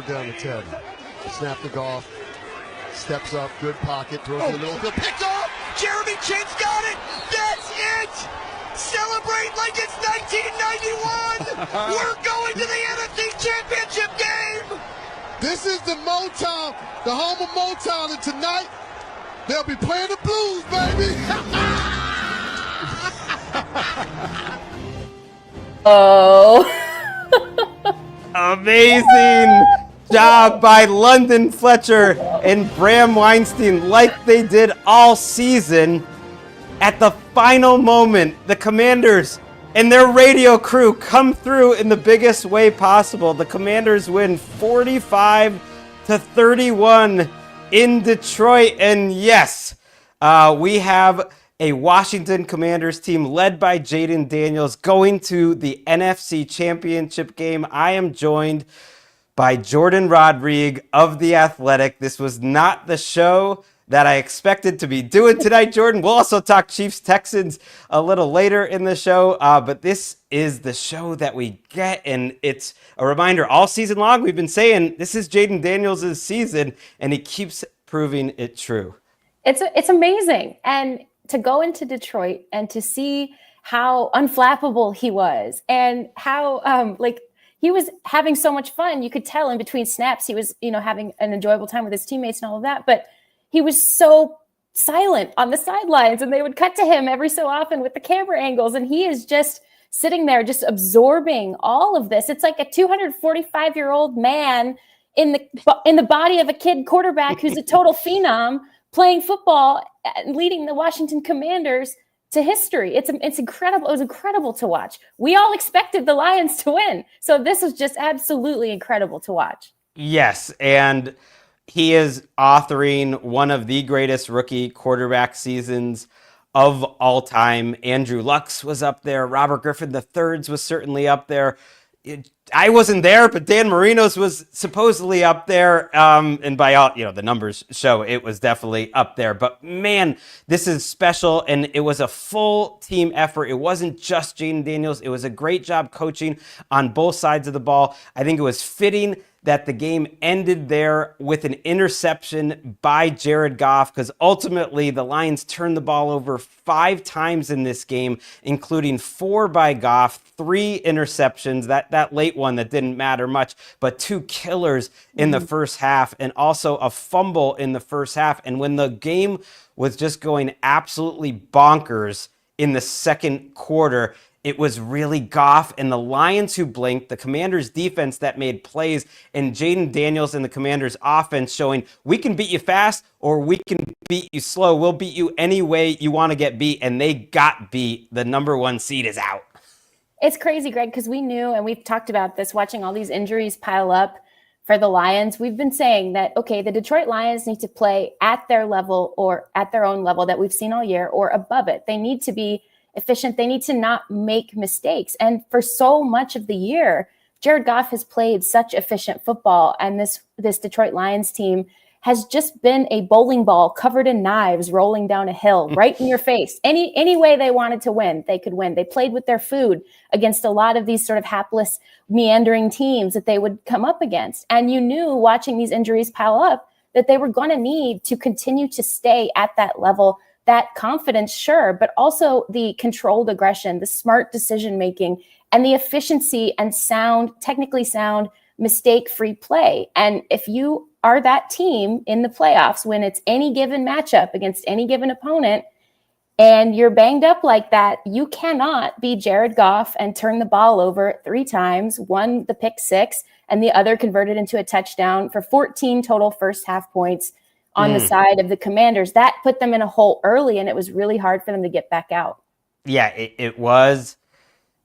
third down and 10. Snap to Goff. Steps up, good pocket, throws in the middle field, picked off! Jeremy Chinn's got it! That's it! Celebrate like it's 1991! We're going to the NFC Championship game! This is the Motown, the home of Motown, and tonight, they'll be playing the blues, baby! Oh. Amazing job by London Fletcher and Bram Weinstein, like they did all season. At the final moment, the Commanders and their radio crew come through in the biggest way possible. The Commanders win 45-31 in Detroit. And yes, we have a Washington Commanders team led by Jayden Daniels going to the NFC Championship game. I am joined by Jourdan Rodrigue of The Athletic. This was not the show that I expected to be doing tonight, Jourdan. We'll also talk Chiefs Texans a little later in the show, but this is the show that we get, and it's a reminder all season long. We've been saying this is Jayden Daniels' season, and he keeps proving it true. It's amazing. And to go into Detroit and to see how unflappable he was and how he was having so much fun. You could tell in between snaps he was, having an enjoyable time with his teammates and all of that. But he was so silent on the sidelines, and they would cut to him every so often with the camera angles, and he is just sitting there just absorbing all of this. It's like a 245-year-old man in the body of a kid quarterback who's a total phenom playing football and leading the Washington Commanders to history. It's incredible. It was incredible to watch. We all expected the Lions to win. So this was just absolutely incredible to watch. Yes, and he is authoring one of the greatest rookie quarterback seasons of all time. Andrew Luck's was up there. Robert Griffin III's was certainly up there. I wasn't there, but Dan Marino's was supposedly up there. And by all, the numbers show it was definitely up there. But man, this is special. And it was a full team effort. It wasn't just Jayden Daniels. It was a great job coaching on both sides of the ball. I think it was fitting that the game ended there with an interception by Jared Goff, because ultimately the Lions turned the ball over 5 times in this game, including 4 by Goff, 3 interceptions, that late one that didn't matter much, but 2 killers in the first half, and also a fumble in the first half. And when the game was just going absolutely bonkers in the second quarter, it was really Goff and the Lions who blinked, the Commanders' defense that made plays, and Jayden Daniels and the Commanders' offense showing we can beat you fast or we can beat you slow. We'll beat you any way you want to get beat, and they got beat. The number 1 seed is out. It's crazy, Greg, because we knew, and we've talked about this, watching all these injuries pile up for the Lions. We've been saying that, okay, the Detroit Lions need to play at their level or at their own level that we've seen all year or above it. They need to be efficient. They need to not make mistakes. And for so much of the year, Jared Goff has played such efficient football. And this Detroit Lions team has just been a bowling ball covered in knives rolling down a hill right in your face. Any way they wanted to win, they could win. They played with their food against a lot of these sort of hapless, meandering teams that they would come up against. And you knew watching these injuries pile up that they were going to need to continue to stay at that level. That confidence, sure, but also the controlled aggression, the smart decision-making, and the efficiency and technically sound, mistake-free play. And if you are that team in the playoffs, when it's any given matchup against any given opponent, and you're banged up like that, you cannot be Jared Goff and turn the ball over 3 times, one the pick 6, and the other converted into a touchdown for 14 total first half points on the side of the Commanders. That put them in a hole early, and it was really hard for them to get back out. Yeah, it was.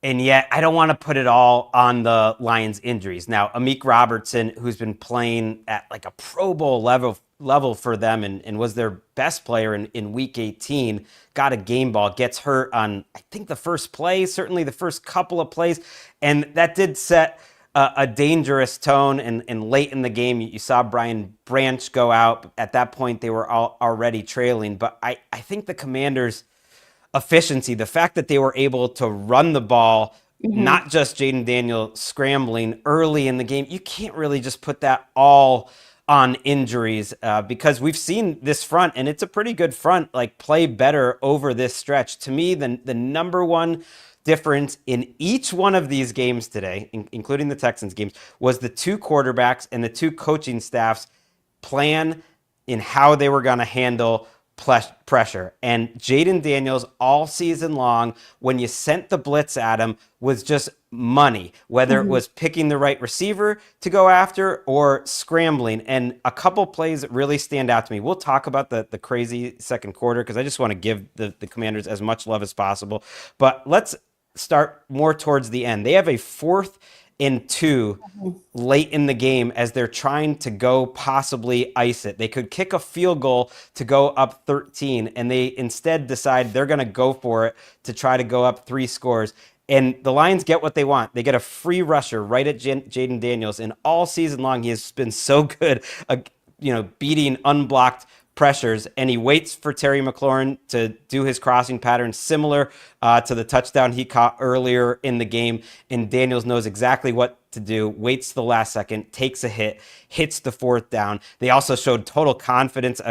And yet, I don't want to put it all on the Lions' injuries. Now, Amik Robertson, who's been playing at like a Pro Bowl level for them and was their best player in Week 18, got a game ball, gets hurt on, I think, the first play, certainly the first couple of plays. And that did set a dangerous tone, and late in the game, you saw Brian Branch go out. At that point, they were already trailing. But I think the Commanders' efficiency, the fact that they were able to run the ball not just Jaden Daniel scrambling early in the game. You can't really just put that all on injuries because we've seen this front, and it's a pretty good front, like play better over this stretch. To me, the number one difference in each one of these games today, including the Texans games, was the two quarterbacks and the two coaching staffs plan in how they were going to handle pressure. And Jaden Daniels all season long, when you sent the blitz at him, was just money, whether it was picking the right receiver to go after or scrambling. And a couple plays that really stand out to me. We'll talk about the crazy second quarter because I just want to give the Commanders as much love as possible. But let's start more towards the end. They have a 4th and 2 late in the game as they're trying to go possibly ice it. They could kick a field goal to go up 13, and they instead decide they're going to go for it to try to go up 3 scores. And the Lions get what they want. They get a free rusher right at Jaden Daniels, and all season long he has been so good, beating unblocked pressures, and he waits for Terry McLaurin to do his crossing pattern similar to the touchdown he caught earlier in the game. And Daniels knows exactly what to do, waits the last second, takes a hit, hits the 4th down. They also showed total confidence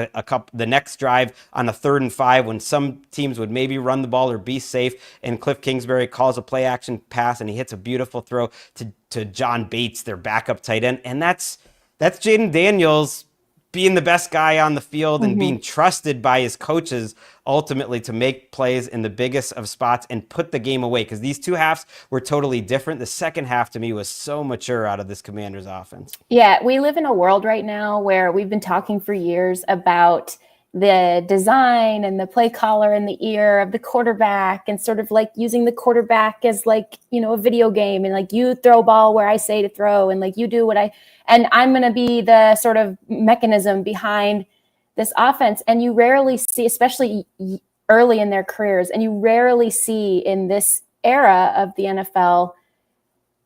the next drive on a 3rd and 5 when some teams would maybe run the ball or be safe, and Cliff Kingsbury calls a play action pass and he hits a beautiful throw to John Bates, their backup tight end. And that's Jaden Daniels being the best guy on the field and being trusted by his coaches ultimately to make plays in the biggest of spots and put the game away, because these two halves were totally different. The second half to me was so mature out of this Commanders offense. Yeah, we live in a world right now where we've been talking for years about the design and the play caller in the ear of the quarterback, and sort of like using the quarterback as like, a video game, and like you throw ball where I say to throw, and like you do what and I'm going to be the sort of mechanism behind this offense. And you rarely see, especially early in their careers, and you rarely see in this era of the NFL,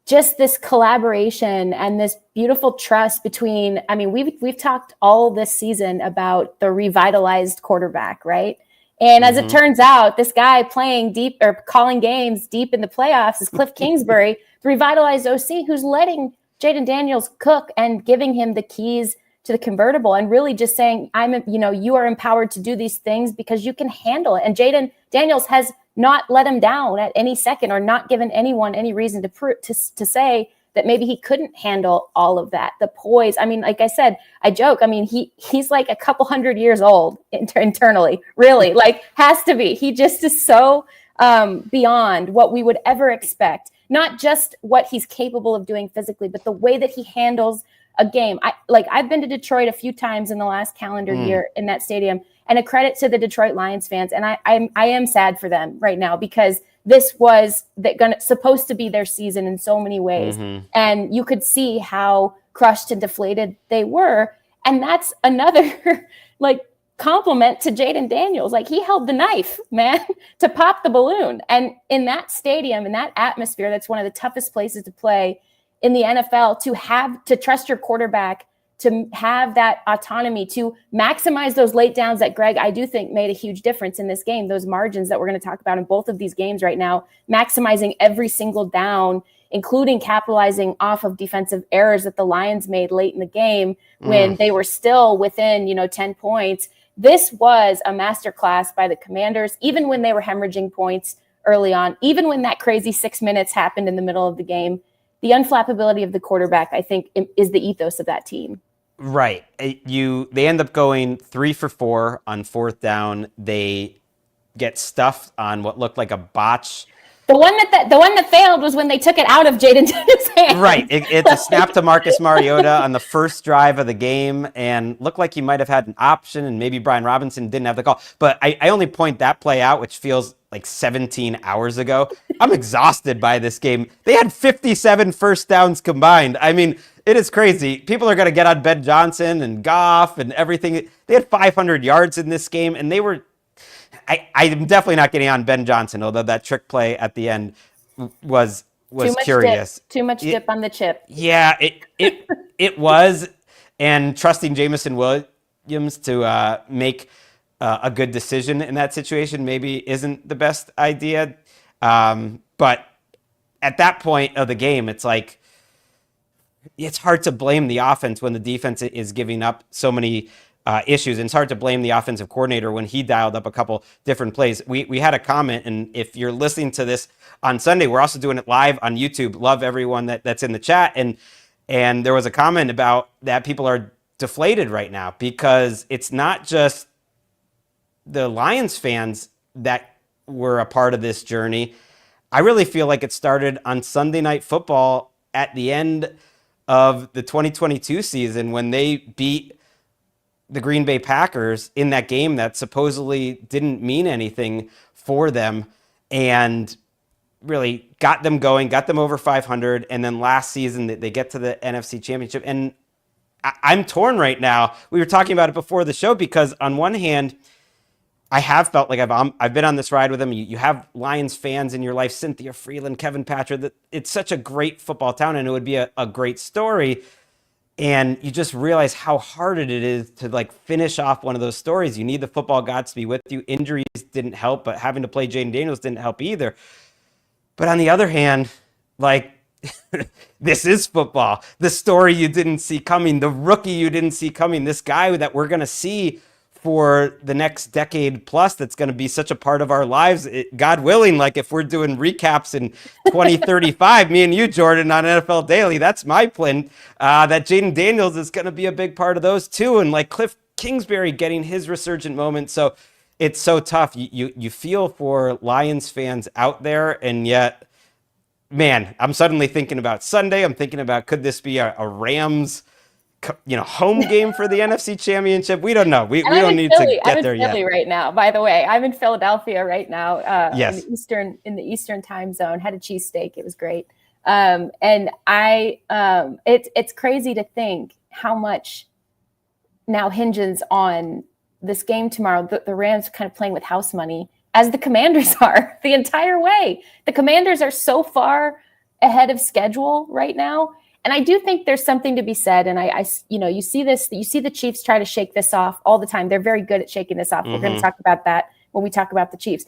just this collaboration and this beautiful trust between, we've talked all this season about the revitalized quarterback, right? And as it turns out, this guy playing deep or calling games deep in the playoffs is Cliff Kingsbury, the revitalized OC, who's letting Jaden Daniels cook and giving him the keys to the convertible, and really just saying, you are empowered to do these things because you can handle it. And Jaden Daniels has not let him down at any second, or not given anyone any reason to say that maybe he couldn't handle all of that. The poise. Like I said, I joke. He's like a couple hundred years old internally, really, like has to be. He just is so beyond what we would ever expect. Not just what he's capable of doing physically, but the way that he handles a game. I've been to Detroit a few times in the last calendar year in that stadium, and a credit to the Detroit Lions fans. And I am sad for them right now, because this was supposed to be their season in so many ways. And you could see how crushed and deflated they were. And that's another compliment to Jaden Daniels. Like, he held the knife, man, to pop the balloon. And in that stadium, in that atmosphere, that's one of the toughest places to play in the NFL, to trust your quarterback, to have that autonomy, to maximize those late downs that Gregg, I do think, made a huge difference in this game. Those margins that we're going to talk about in both of these games right now, maximizing every single down, including capitalizing off of defensive errors that the Lions made late in the game when they were still within, 10 points. This was a masterclass by the Commanders, even when they were hemorrhaging points early on, even when that crazy 6 minutes happened in the middle of the game. The unflappability of the quarterback, I think, is the ethos of that team. Right. They end up going 3 for 4 on 4th down. They get stuffed on what looked like a botch. The one that failed was when they took it out of Jaden Daniels' hands. Right. It's a snap to Marcus Mariota on the first drive of the game, and looked like he might have had an option, and maybe Brian Robinson didn't have the call. But I only point that play out, which feels like 17 hours ago. I'm exhausted by this game. They had 57 first downs combined. It is crazy. People are going to get on Ben Johnson and Goff and everything. They had 500 yards in this game, and they were... I'm definitely not getting on Ben Johnson, although that trick play at the end was curious. Too much dip on the chip. Yeah, it was. And trusting Jamison Williams to make a good decision in that situation maybe isn't the best idea. But at that point of the game, it's like, it's hard to blame the offense when the defense is giving up so many issues. And it's hard to blame the offensive coordinator when he dialed up a couple different plays. We had a comment, and if you're listening to this on Sunday, we're also doing it live on YouTube. Love everyone that's in the chat. And there was a comment about that people are deflated right now because it's not just the Lions fans that were a part of this journey. I really feel like it started on Sunday Night Football at the end of the 2022 season when they beat the Green Bay Packers in that game that supposedly didn't mean anything for them and really got them going, got them over 500. And then last season they get to the NFC Championship. And I'm torn right now. We were talking about it before the show because on one hand, I have felt like I've been on this ride with them. You have Lions fans in your life, Cynthia Freeland, Kevin Patrick. That it's such a great football town, and it would be a great story. And you just realize how hard it is to like finish off one of those stories. You need the football gods to be with you. Injuries didn't help, but having to play Jaden Daniels didn't help either. But on the other hand, like this is football. The story you didn't see coming, the rookie you didn't see coming, this guy that we're going to see for the next decade plus that's going to be such a part of our lives, God willing. Like if we're doing recaps in 2035, me and you, Jourdan, on NFL Daily, that's my plan, that Jaden Daniels is going to be a big part of those too. And like Cliff Kingsbury getting his resurgent moment. So it's so tough. You feel for Lions fans out there, and yet, man, I'm suddenly thinking about Sunday. I'm thinking about, could this be a Rams home game for the NFC Championship? We don't know. We don't need to get there yet. I'm in Philly right now, by the way. I'm in Philadelphia right now. Yes. in the Eastern time zone. Had a cheesesteak. It was great. And it's crazy to think how much now hinges on this game tomorrow. The Rams are kind of playing with house money, as the Commanders are the entire way. The Commanders are so far ahead of schedule right now. And I do think there's something to be said. And you see the Chiefs try to shake this off all the time. They're very good at shaking this off. Mm-hmm. We're going to talk about that when we talk about the Chiefs.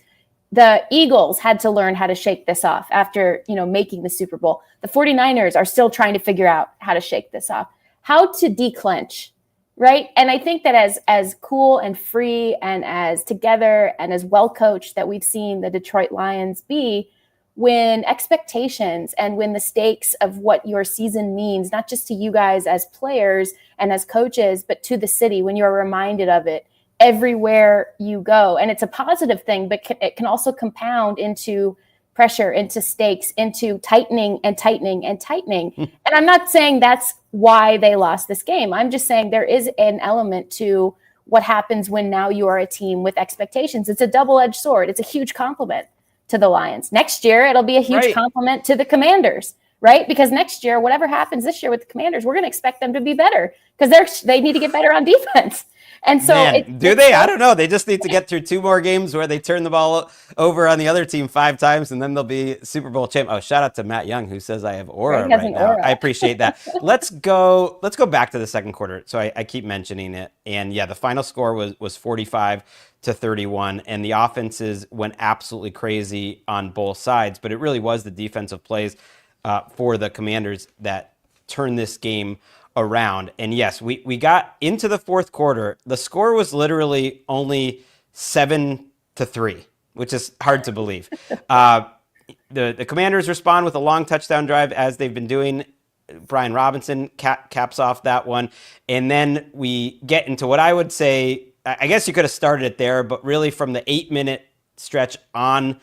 The Eagles had to learn how to shake this off after, making the Super Bowl. The 49ers are still trying to figure out how to shake this off, how to declench, right? And I think that as cool and free and as together and as well-coached that we've seen the Detroit Lions be, when expectations and when the stakes of what your season means, not just to you guys as players and as coaches, but to the city, when you're reminded of it everywhere you go. And it's a positive thing, but it can also compound into pressure, into stakes, into tightening and tightening and tightening. And I'm not saying that's why they lost this game. I'm just saying there is an element to what happens when now you are a team with expectations. It's a double-edged sword. It's a huge compliment to the Lions. Next year, it'll be a huge compliment to the Commanders, right? Because next year, whatever happens this year with the Commanders, we're going to expect them to be better because they need to get better on defense. And so, I don't know. They just need to get through 2 more games where they turn the ball over on the other team 5 times, and then they'll be Super Bowl champ. Oh, shout out to Matt Young, who says I have aura right now. I appreciate that. Let's go back to the second quarter. So I keep mentioning it, and yeah, the final score was 45-31, and the offenses went absolutely crazy on both sides. But it really was the defensive plays for the Commanders that turned this game around. And yes, we got into the fourth quarter. The score was literally only 7-3, which is hard to believe. The Commanders respond with a long touchdown drive, as they've been doing. Brian Robinson caps off that one. And then we get into what I would say, I guess you could have started it there, but really from the 8-minute stretch on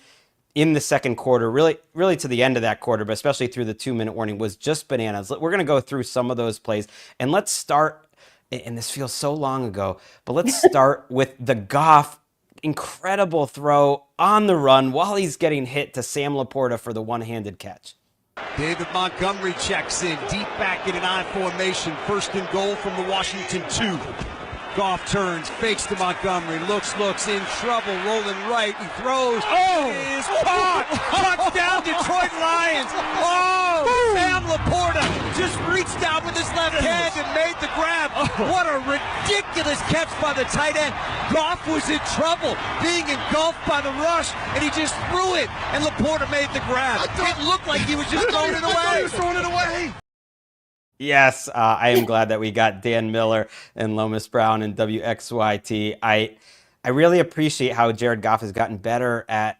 in the second quarter, really to the end of that quarter, but especially through the 2-minute warning, was just bananas. We're going to go through some of those plays, and let's start, and this feels so long ago, but let's start with the Goff incredible throw on the run while he's getting hit to Sam Laporta for the one-handed catch. David Montgomery checks in, deep back in an I formation, 1st and goal from the Washington 2. Goff turns, fakes to Montgomery, looks, in trouble, rolling right, he throws, is caught! Touchdown Detroit Lions! Oh! Sam Laporta just reached out with his left hand and made the grab. What a ridiculous catch by the tight end. Goff was in trouble, being engulfed by the rush, and he just threw it, and Laporta made the grab. It looked like he was just throwing it away. He was throwing it away. Yes, I am glad that we got Dan Miller and Lomas Brown and WXYT. I really appreciate how Jared Goff has gotten better at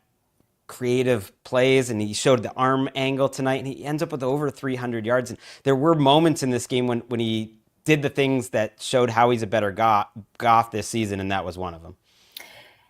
creative plays, and he showed the arm angle tonight, and he ends up with over 300 yards. And there were moments in this game when he did the things that showed how he's a better Goff this season, and that was one of them.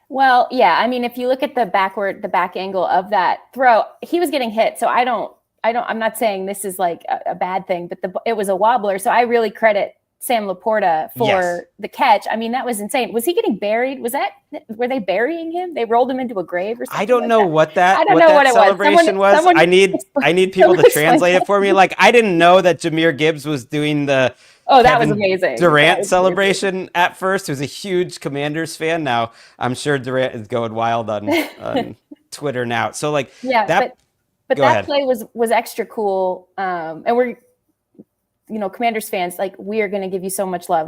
Well, yeah, I mean, if you look at the back angle of that throw, he was getting hit. So I'm not saying this is like a bad thing, but it was a wobbler. So I really credit Sam Laporta for the catch. I mean, that was insane. Was he getting buried? Were they burying him? They rolled him into a grave or something? I don't know what that celebration was. Someone I need people to translate it for me. Like, I didn't know that Jahmyr Gibbs was doing the that was amazing. Durant celebration at first. He was a huge Commanders fan. Now I'm sure Durant is going wild on Twitter now. So like But that play was extra cool. And we're, Commanders fans, like, we are going to give you so much love.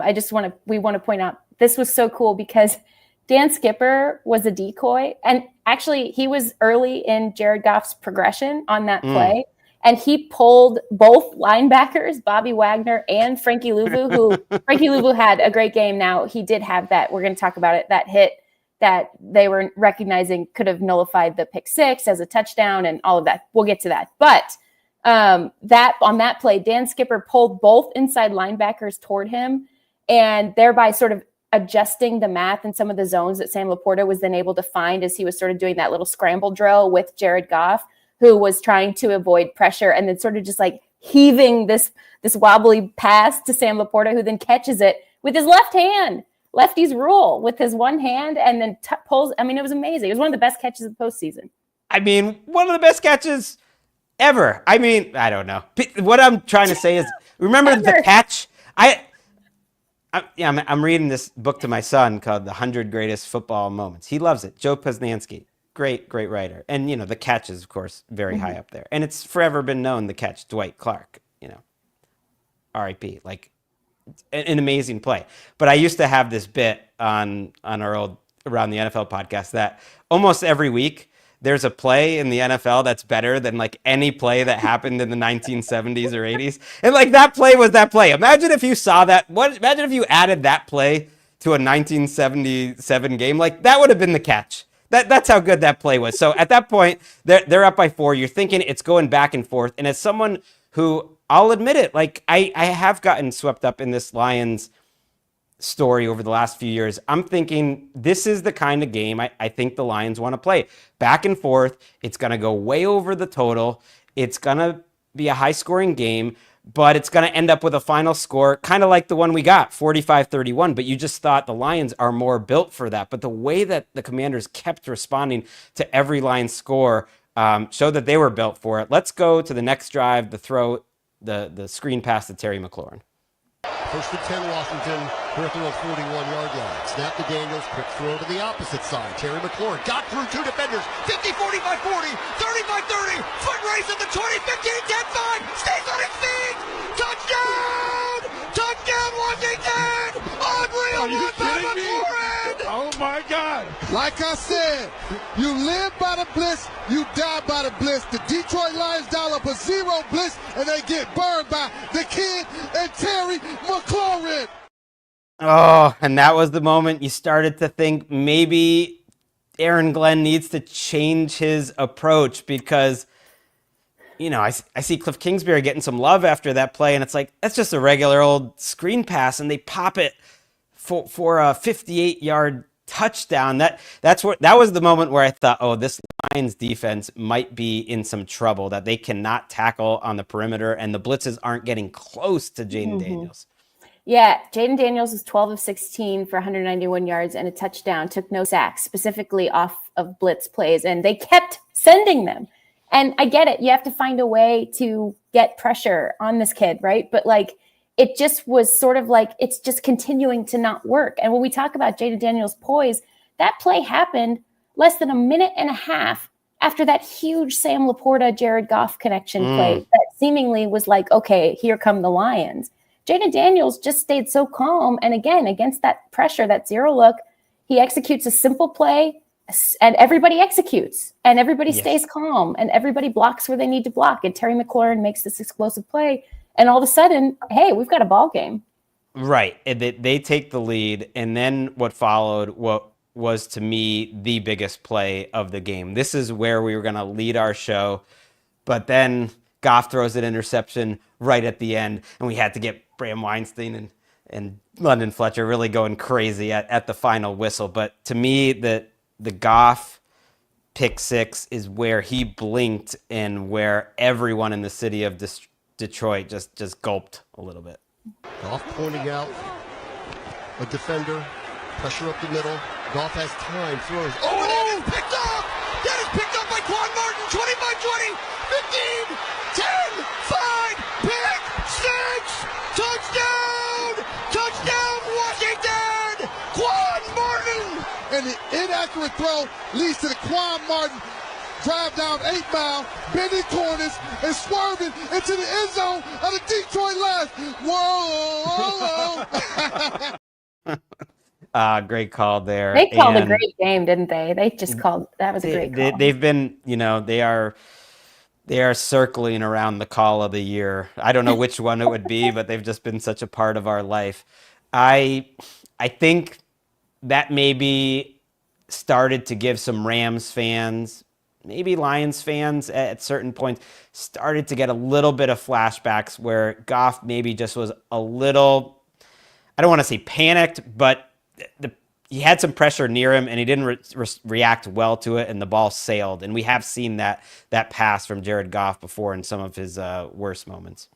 We want to point out this was so cool because Dan Skipper was a decoy. And actually he was early in Jared Goff's progression on that play. And he pulled both linebackers, Bobby Wagner and Frankie Louvu, who Frankie Louvu had a great game. Now he did have that, we're going to talk about it, that hit that they were recognizing could have nullified the pick six as a touchdown and all of that. We'll get to that. But that on that play, Dan Skipper pulled both inside linebackers toward him and thereby sort of adjusting the math and some of the zones that Sam Laporta was then able to find as he was sort of doing that little scramble drill with Jared Goff, who was trying to avoid pressure and then sort of just like heaving this wobbly pass to Sam Laporta, who then catches it with his left hand. Lefties rule with his one hand and then pulls. I mean, it was amazing. It was one of the best catches of the postseason. I mean, one of the best catches ever. I mean, I don't know. What I'm trying to say is, remember the catch? I'm reading this book to my son called The 100 Greatest Football Moments. He loves it. Joe Poznansky, great writer. And, the catch is, of course, very high up there. And it's forever been known, the catch, Dwight Clark, R.I.P., like, an amazing play. But I used to have this bit on our old Around the NFL podcast that almost every week there's a play in the NFL that's better than like any play that happened in the 1970s or 80s. And like that play was that play. Imagine if you saw that. Imagine if you added that play to a 1977 game. Like that would have been the catch. That's how good that play was. So at that point, they're up by 4. You're thinking it's going back and forth. And as someone who, I'll admit it, like I have gotten swept up in this Lions story over the last few years. I'm thinking this is the kind of game I think the Lions want to play. Back and forth. It's going to go way over the total. It's going to be a high-scoring game, but it's going to end up with a final score kind of like the one we got, 45-31. But you just thought the Lions are more built for that. But the way that the Commanders kept responding to every Lions score showed that they were built for it. Let's go to the next drive, the screen pass to Terry McLaurin. First and 10, Washington, peripheral 41-yard line. Snap to Daniels, quick throw to the opposite side. Terry McLaurin got through 2 defenders. 50, 45, 40, 35, 30. Foot race at the 20, 15, 10, 5. Stays on his feet. Touchdown! Touchdown, Washington! Unreal one by McLaurin! Oh my God! Like I said, you live by the blitz, you die by the blitz. The Detroit Lions dial up a 0 blitz, and they get burned by the kid and Terry McLaurin. Oh, and that was the moment you started to think maybe Aaron Glenn needs to change his approach because, I see Cliff Kingsbury getting some love after that play, and it's like, that's just a regular old screen pass, and they pop it for a 58-yard touchdown. That was the moment where I thought, oh, this Lions defense might be in some trouble, that they cannot tackle on the perimeter, and the blitzes aren't getting close to Jaden Daniels. Yeah, Jaden Daniels was 12 of 16 for 191 yards and a touchdown, took no sacks, specifically off of blitz plays, and they kept sending them. And I get it. You have to find a way to get pressure on this kid, right? But like, it just was sort of like, it's just continuing to not work. And when we talk about Jaden Daniels' poise, that play happened less than a minute and a half after that huge Sam Laporta, Jared Goff connection play that seemingly was like, okay, here come the Lions. Jaden Daniels just stayed so calm. And again, against that pressure, that zero look, he executes a simple play and everybody executes and everybody stays calm and everybody blocks where they need to block. And Terry McLaurin makes this explosive play. And all of a sudden, hey, we've got a ball game. Right. They take the lead. And then what followed, what was to me the biggest play of the game. This is where we were going to lead our show. But then Goff throws an interception right at the end. And we had to get Bram Weinstein and London Fletcher really going crazy at the final whistle. But to me, the Goff pick six is where he blinked and where everyone in the city of Detroit just gulped a little bit. Goff pointing out a defender, pressure up the middle. Goff has time, throws. Oh, and that is picked up! That is picked up by Quan Martin. 25-20, 15, 10, 5, pick, 6, touchdown! Touchdown, Washington! Quan Martin! And the inaccurate throw leads to the Quan Martin drive down 8 Mile, bending corners, and swerving into the end zone of the Detroit Lions. Whoa! Great call there. They called a great game, didn't they? They just called, that was a great call. They've been, they are circling around the call of the year. I don't know which one it would be, but they've just been such a part of our life. I think that maybe started to give some Rams fans, maybe Lions fans at certain points, started to get a little bit of flashbacks where Goff maybe just was a little, I don't want to say panicked, but he had some pressure near him and he didn't react well to it and the ball sailed. And we have seen that pass from Jared Goff before in some of his worst moments.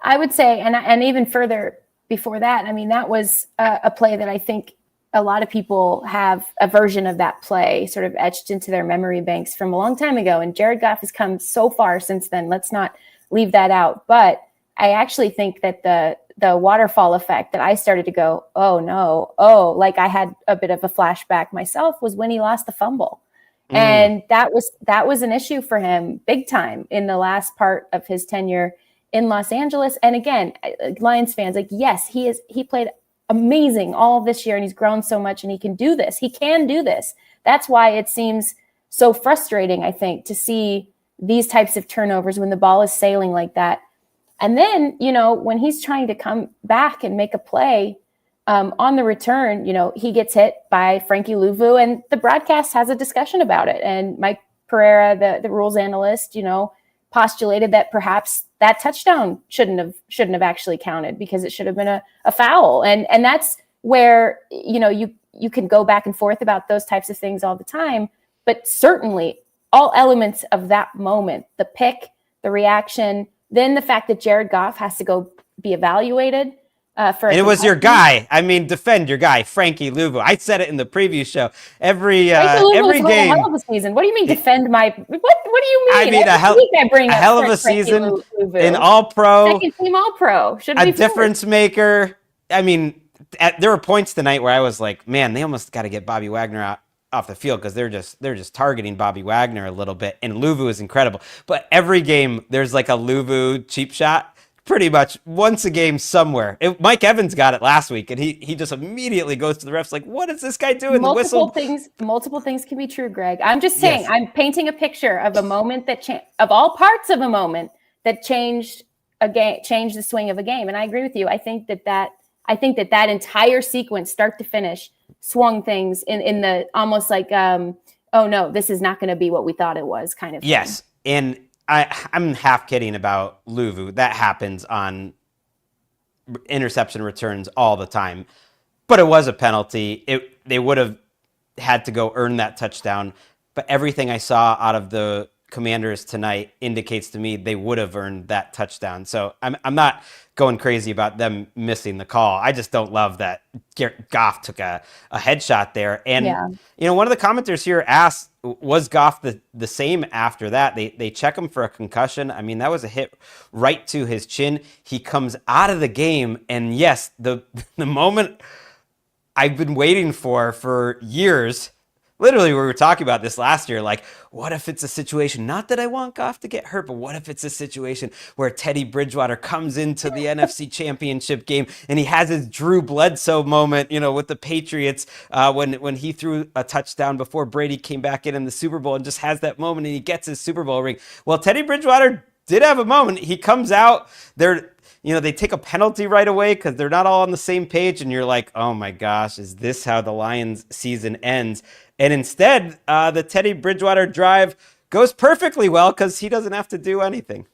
I would say, and even further before that, I mean, that was a play that I think a lot of people have a version of that play sort of etched into their memory banks from a long time ago. And Jared Goff has come so far since then. Let's not leave that out. But I actually think that the waterfall effect that I started to go, oh no, like I had a bit of a flashback myself was when he lost the fumble. And that was an issue for him big time in the last part of his tenure in Los Angeles. And again, Lions fans, like, yes, he played amazing all this year and he's grown so much and he can do this. He can do this. That's why it seems so frustrating, I think, to see these types of turnovers when the ball is sailing like that. And then, when he's trying to come back and make a play on the return, he gets hit by Frankie Louvu and the broadcast has a discussion about it. And Mike Pereira, the rules analyst, postulated that perhaps that touchdown shouldn't have actually counted because it should have been a foul. And that's where, you can go back and forth about those types of things all the time, but certainly all elements of that moment, the pick, the reaction, then the fact that Jared Goff has to go be evaluated for. And it was your guy. I mean, defend your guy, Frankie Louvu. I said it in the preview show. Every game. A hell of a season. What do you mean defend my? What do you mean? I mean a hell of a season. An All-Pro. Second team All-Pro. Should a difference maker. I mean, there were points tonight where I was like, man, they almost got to get Bobby Wagner out off the field because they're just targeting Bobby Wagner a little bit. And Louvu is incredible. But every game there's like a Louvu cheap shot pretty much once a game somewhere. Mike Evans got it last week and he just immediately goes to the refs like, what is this guy doing? Multiple things can be true, Greg. I'm just saying, yes. I'm painting a picture of a moment that of all parts of a moment that changed the swing of a game. And I agree with you. I think that entire sequence, start to finish, swung things in the almost like, oh no, this is not going to be what we thought it was kind of thing. Yes. And I'm half kidding about Louvu. That happens on interception returns all the time. But it was a penalty. They would have had to go earn that touchdown. But everything I saw out of the Commanders tonight indicates to me they would have earned that touchdown. So I'm not going crazy about them missing the call. I just don't love that Goff took a headshot there. And, one of the commenters here asked, was Goff the same after that? They check him for a concussion. I mean, that was a hit right to his chin. He comes out of the game. And yes, the moment I've been waiting for years, literally, we were talking about this last year. Like, what if it's a situation, not that I want Goff to get hurt, but what if it's a situation where Teddy Bridgewater comes into the NFC Championship game and he has his Drew Bledsoe moment, with the Patriots when he threw a touchdown before Brady came back in the Super Bowl and just has that moment and he gets his Super Bowl ring. Well, Teddy Bridgewater did have a moment. He comes out there. They take a penalty right away because they're not all on the same page. And you're like, oh my gosh, is this how the Lions season ends? And instead, the Teddy Bridgewater drive goes perfectly well because he doesn't have to do anything.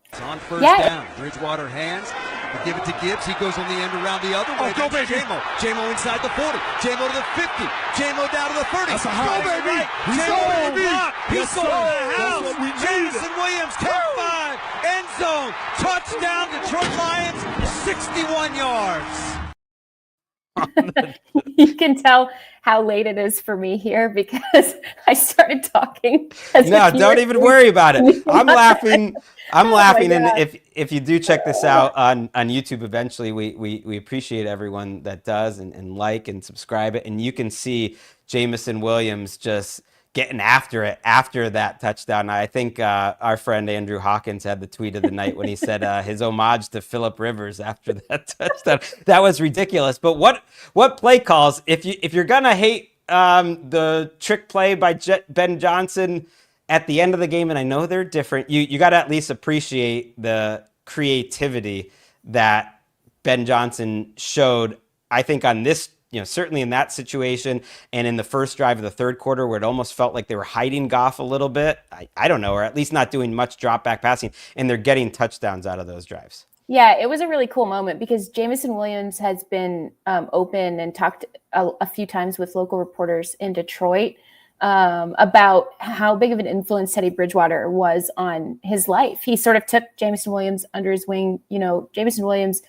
It's on first down. Bridgewater hands. They give it to Gibbs. He goes on the end around the other way. Go, baby. J-Mo inside the 40. J-Mo to the 50. J-Mo down to the 30. That's a high. Go, baby. J-Mo to the block. He's going to the house. Jameson Williams, count 5. End zone. Touchdown, Detroit Lions, 61 yards. You can tell how late it is for me here because I started talking. No, don't even worry about it. I'm laughing. I'm laughing. And if you do check this out on YouTube eventually, we appreciate everyone that does and like and subscribe it. And you can see Jameson Williams just getting after it after that touchdown. I think our friend Andrew Hawkins had the tweet of the night when he said his homage to Phillip Rivers after that touchdown. That was ridiculous. But what play calls? If you're gonna hate the trick play by Ben Johnson at the end of the game, and I know they're different, you got to at least appreciate the creativity that Ben Johnson showed. I think on this. Certainly in that situation and in the first drive of the third quarter where it almost felt like they were hiding Goff a little bit. I don't know, or at least not doing much drop back passing, and they're getting touchdowns out of those drives. Yeah, it was a really cool moment because Jameson Williams has been open and talked a few times with local reporters in Detroit about how big of an influence Teddy Bridgewater was on his life. He sort of took Jameson Williams under his wing. Jameson Williams'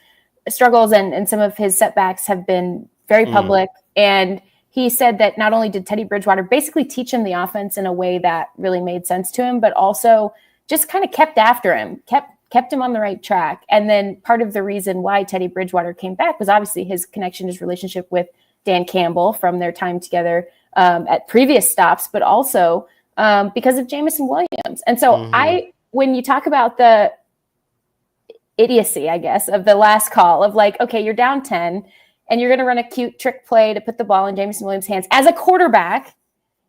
struggles and some of his setbacks have been very public. And he said that not only did Teddy Bridgewater basically teach him the offense in a way that really made sense to him, but also just kind of kept after him, kept him on the right track. And then part of the reason why Teddy Bridgewater came back was obviously his connection, his relationship with Dan Campbell from their time together at previous stops, but also because of Jameson Williams. And so when you talk about the idiocy, I guess, of the last call of like, okay, you're down 10, and you're going to run a cute trick play to put the ball in Jameson Williams' hands as a quarterback,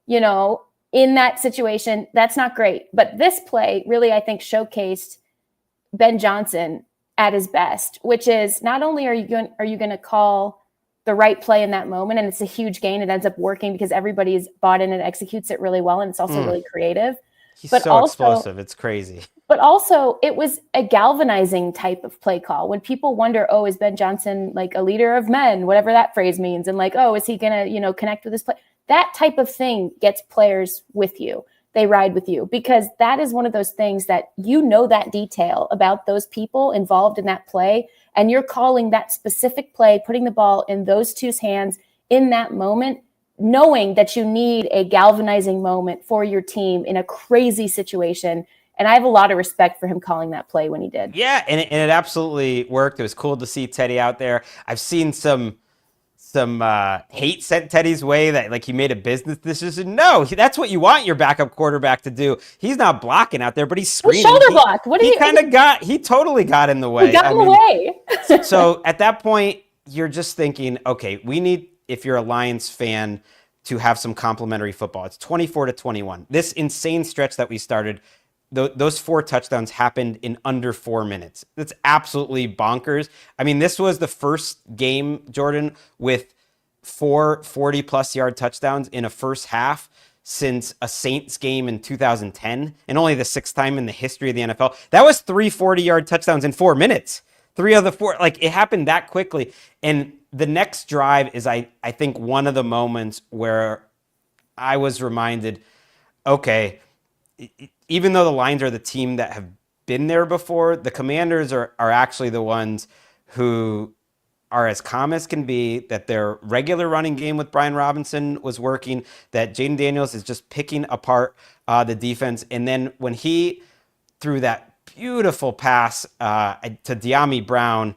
in that situation, that's not great. But this play really, I think, showcased Ben Johnson at his best, which is not only are you going to call the right play in that moment, and it's a huge gain. It ends up working because everybody's bought in and executes it really well, and it's also really creative. He's so explosive. It's crazy. But also, it was a galvanizing type of play call. When people wonder, oh, is Ben Johnson like a leader of men, whatever that phrase means, and like, oh, is he going to, connect with this play? That type of thing gets players with you. They ride with you because that is one of those things that that detail about those people involved in that play, and you're calling that specific play, putting the ball in those two's hands in that moment, knowing that you need a galvanizing moment for your team in a crazy situation. And I have a lot of respect for him calling that play when he did. Yeah, and it absolutely worked. It was cool to see Teddy out there. I've seen some hate sent Teddy's way that like he made a business decision. No, that's what you want your backup quarterback to do. He's not blocking out there, but he's screaming. Shoulder blocked. He totally got in the way. He got in the way. So at that point, you're just thinking, okay, we need, if you're a Lions fan, to have some complimentary football. It's 24-21. This insane stretch that we started, those 4 touchdowns happened in under 4 minutes. That's absolutely bonkers. I mean, this was the first game, Jordan, with 4 40-plus yard touchdowns in a first half since a Saints game in 2010, and only the 6th time in the history of the NFL. That was 3 40-yard touchdowns in 4 minutes. 3 of the 4, like it happened that quickly. And the next drive is, I think, one of the moments where I was reminded, okay, even though the Lions are the team that have been there before, the Commanders are actually the ones who are as calm as can be, that their regular running game with Brian Robinson was working, that Jaden Daniels is just picking apart the defense. And then when he threw that beautiful pass to De'Ami Brown,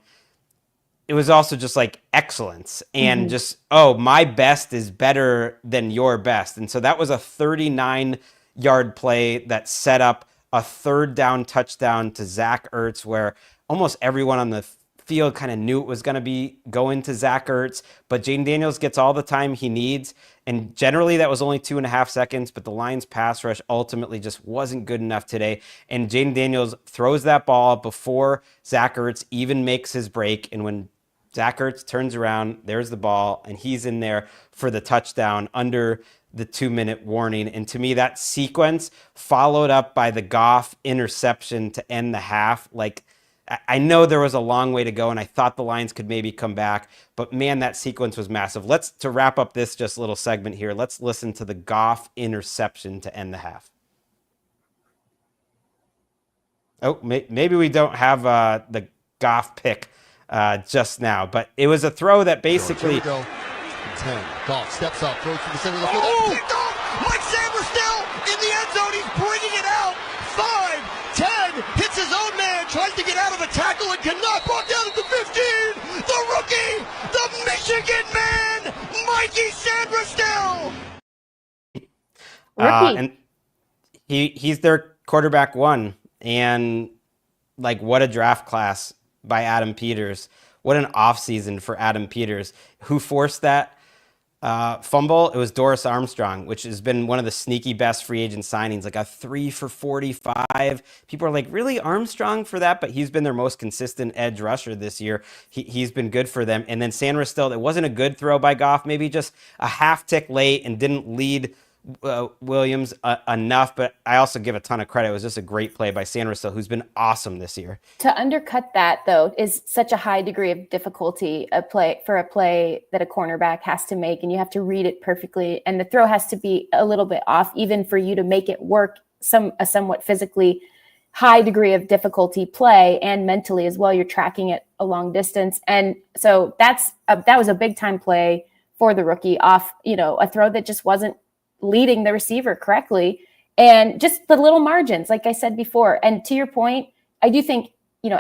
it was also just like excellence and just, oh, my best is better than your best. And so that was a 39-yard play that set up a third down touchdown to Zach Ertz, where almost everyone on the field kind of knew it was going to be going to Zach Ertz, but Jaden Daniels gets all the time he needs. And generally that was only 2.5 seconds, but the Lions pass rush ultimately just wasn't good enough today. And Jaden Daniels throws that ball before Zach Ertz even makes his break. And when Zach Ertz turns around, there's the ball, and he's in there for the touchdown under the 2-minute warning. And to me, that sequence followed up by the Goff interception to end the half. Like, I know there was a long way to go, and I thought the Lions could maybe come back, but man, that sequence was massive. To wrap up this just little segment here, let's listen to the Goff interception to end the half. Oh, maybe we don't have the Goff pick just now, but it was a throw that basically... Here we go. 10. Goff steps up, throws to the center of the field. Oh! Picked off! Mike Sanders still in the end zone. He's bringing it out. 5, 10, hits his own man, tries to get out of a tackle and cannot. Brought down at the 15. The rookie, the Michigan man, Mikey Sanders still. And he's their quarterback one. And like, what a draft class by Adam Peters. What an offseason for Adam Peters. Who forced that fumble? It was Doris Armstrong, which has been one of the sneaky best free agent signings, like a 3 for 45. People are like, really, Armstrong for that? But he's been their most consistent edge rusher this year. He's been good for them. And then Sanders still, it wasn't a good throw by Goff, maybe just a half tick late and didn't lead Williams enough, but I also give a ton of credit. It was just a great play by Sanders, who's been awesome this year. To undercut that, though, is such a high degree of difficulty a play that a cornerback has to make, and you have to read it perfectly, and the throw has to be a little bit off, even for you to make it work. A somewhat physically high degree of difficulty play, and mentally as well. You're tracking it a long distance, and so that was a big time play for the rookie off, a throw that just wasn't leading the receiver correctly, and just the little margins, like I said before. And to your point, I do think,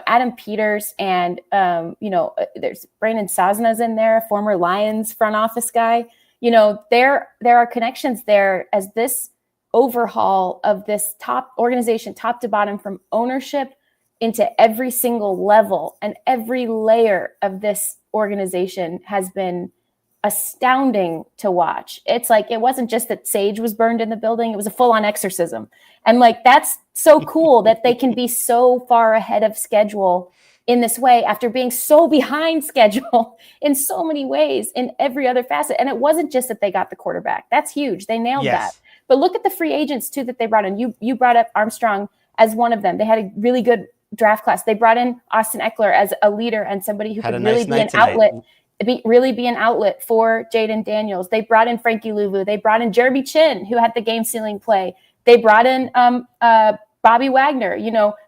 Adam Peters and, there's Brandon Sosna's in there, former Lions front office guy. There are connections there as this overhaul of this top organization, top to bottom, from ownership into every single level and every layer of this organization has been astounding to watch. It's like, it wasn't just that sage was burned in the building, it was a full-on exorcism. And like, that's so cool that they can be so far ahead of schedule in this way after being so behind schedule in so many ways in every other facet. And it wasn't just that they got the quarterback. That's huge. They nailed that. But look at the free agents too that they brought in. You brought up Armstrong as one of them. They had a really good draft class. They brought in Austin Eckler as a leader and somebody who could really be an outlet. Be an outlet for Jaden Daniels. They brought in Frankie Louvu. They brought in Jeremy Chin, who had the game-sealing play. They brought in Bobby Wagner.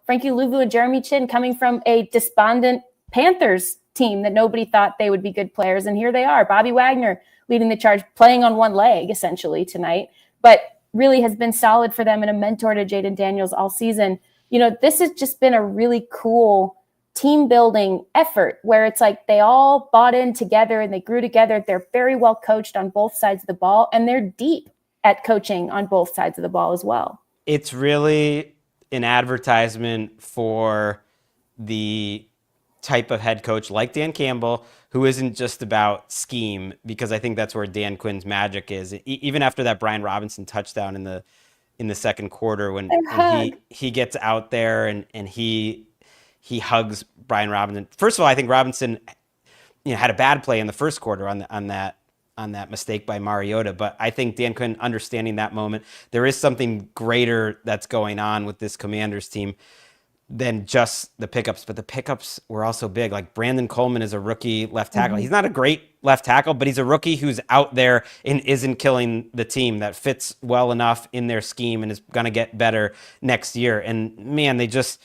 Frankie Louvu and Jeremy Chin coming from a despondent Panthers team that nobody thought they would be good players, and here they are. Bobby Wagner leading the charge, playing on one leg essentially tonight, but really has been solid for them and a mentor to Jaden Daniels all season. This has just been a really cool team building effort where it's like they all bought in together and they grew together. They're very well coached on both sides of the ball, and they're deep at coaching on both sides of the ball as well. It's really an advertisement for the type of head coach like Dan Campbell, who isn't just about scheme, because I think that's where Dan Quinn's magic is. Even after that Brian Robinson touchdown in the second quarter, when he gets out there and he hugs Brian Robinson. First of all, I think Robinson, had a bad play in the first quarter on that mistake by Mariota. But I think Dan Quinn, understanding that moment, there is something greater that's going on with this Commanders team than just the pickups. But the pickups were also big. Like Brandon Coleman is a rookie left tackle. Mm-hmm. He's not a great left tackle, but he's a rookie who's out there and isn't killing the team, that fits well enough in their scheme and is going to get better next year. And man, they just...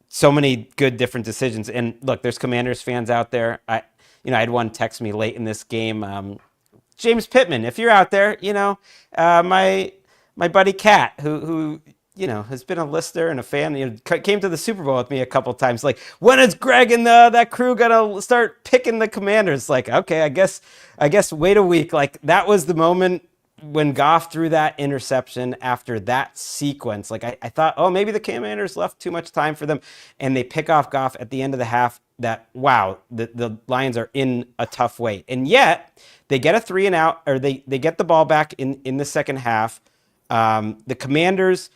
so many good different decisions. And look, there's Commanders fans out there. I had one text me late in this game. James Pittman, if you're out there, my buddy Kat, who has been a listener and a fan, came to the Super Bowl with me a couple times. Like, when is Gregg and that crew gonna start picking the Commanders? Like, okay, I guess wait a week. Like, that was the moment when Goff threw that interception after that sequence. Like, I thought, oh, maybe the Commanders left too much time for them, and they pick off Goff at the end of the half. That, wow, the Lions are in a tough way. And yet they get a 3-and-out, or they get the ball back in the second half. The Commanders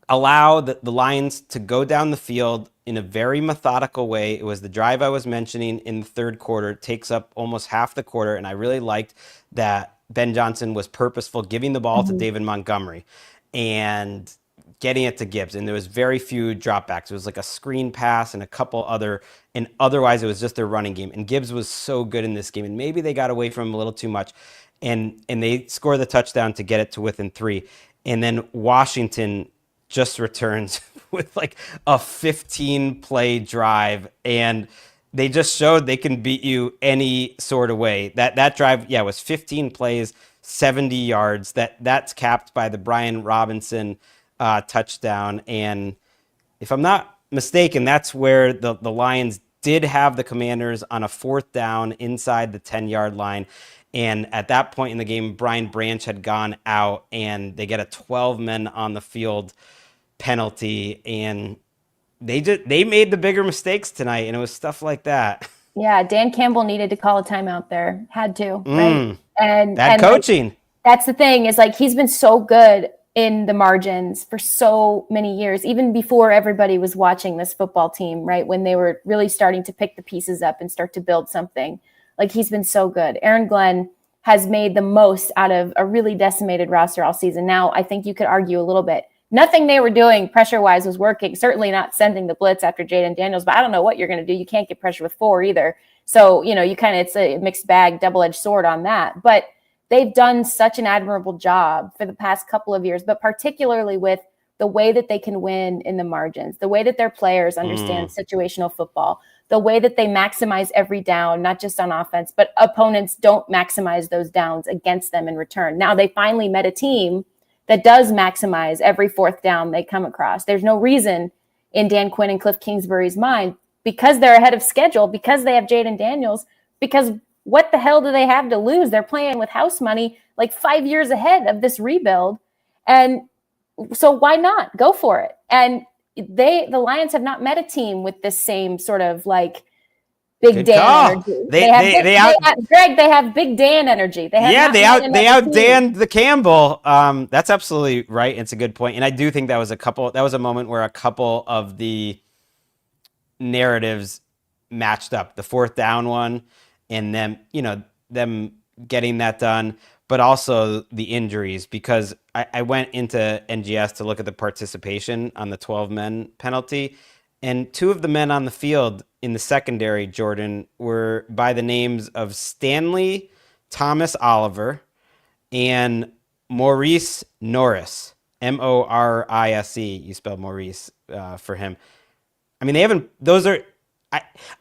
allow the Lions to go down the field in a very methodical way. It was the drive I was mentioning in the third quarter. It takes up almost half the quarter, and I really liked that Ben Johnson was purposeful, giving the ball to David Montgomery and getting it to Gibbs. And there was very few dropbacks. It was like a screen pass and a couple other, and otherwise it was just their running game. And Gibbs was so good in this game, and maybe they got away from him a little too much. And they score the touchdown to get it to within 3. And then Washington just returns with like a 15-play drive, and they just showed they can beat you any sort of way. That drive, was 15 plays, 70 yards. That's capped by the Brian Robinson touchdown. And if I'm not mistaken, that's where the Lions did have the Commanders on a 4th down inside the 10-yard line. And at that point in the game, Brian Branch had gone out, and they get a 12 men on the field penalty, and they made the bigger mistakes tonight, and it was stuff like that. Yeah, Dan Campbell needed to call a timeout there. Had to, right? And coaching. Like, that's the thing, is like, he's been so good in the margins for so many years, even before everybody was watching this football team, right? When they were really starting to pick the pieces up and start to build something. Like, he's been so good. Aaron Glenn has made the most out of a really decimated roster all season. Now, I think you could argue a little bit. Nothing they were doing pressure-wise was working. Certainly not sending the blitz after Jaden Daniels, but I don't know what you're going to do. You can't get pressure with 4 either. So, it's a mixed bag, double-edged sword on that. But they've done such an admirable job for the past couple of years, but particularly with the way that they can win in the margins, the way that their players understand situational football, the way that they maximize every down, not just on offense, but opponents don't maximize those downs against them in return. Now they finally met a team that does maximize every 4th down they come across. There's no reason in Dan Quinn and Cliff Kingsbury's mind, because they're ahead of schedule, because they have Jaden Daniels, because what the hell do they have to lose? They're playing with house money like 5 years ahead of this rebuild. And so why not go for it? And the Lions have not met a team with this same sort of like Big Good Dan call. energy. Greg, they have Big Dan energy. They outdanned the Campbell. That's absolutely right. It's a good point. And I do think that was a moment where a couple of the narratives matched up. The 4th down one, and them getting that done, but also the injuries, because I went into NGS to look at the participation on the 12 men penalty, and 2 of the men on the field in the secondary, Jordan, were by the names of Stanley Thomas Oliver and Maurice Norris, Morise. You spell Maurice for him. I mean, I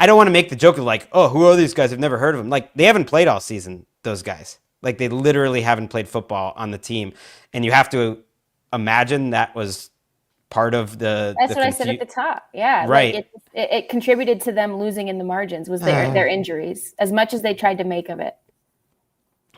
don't want to make the joke of like, oh, who are these guys? I've never heard of them. Like, they haven't played all season, those guys. Like, they literally haven't played football on the team. And you have to imagine that was part of the... That's what I said at the top. Yeah. Right. Like it contributed to them losing in the margins, was their injuries, as much as they tried to make of it.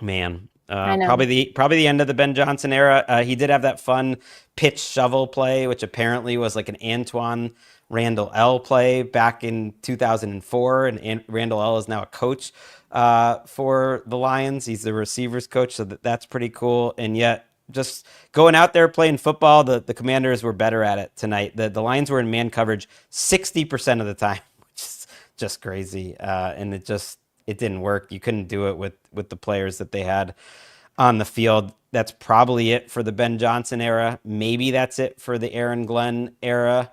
Man. Probably the end of the Ben Johnson era. He did have that fun pitch shovel play, which apparently was like an Antoine Randall L play back in 2004. And Randall L is now a coach for the Lions. He's the receivers coach, so that's pretty cool. And yet, just going out there playing football, the Commanders were better at it tonight. The Lions were in man coverage 60% of the time, which is just crazy. And it didn't work. You couldn't do it with the players that they had on the field. That's probably it for the Ben Johnson era. Maybe that's it for the Aaron Glenn era.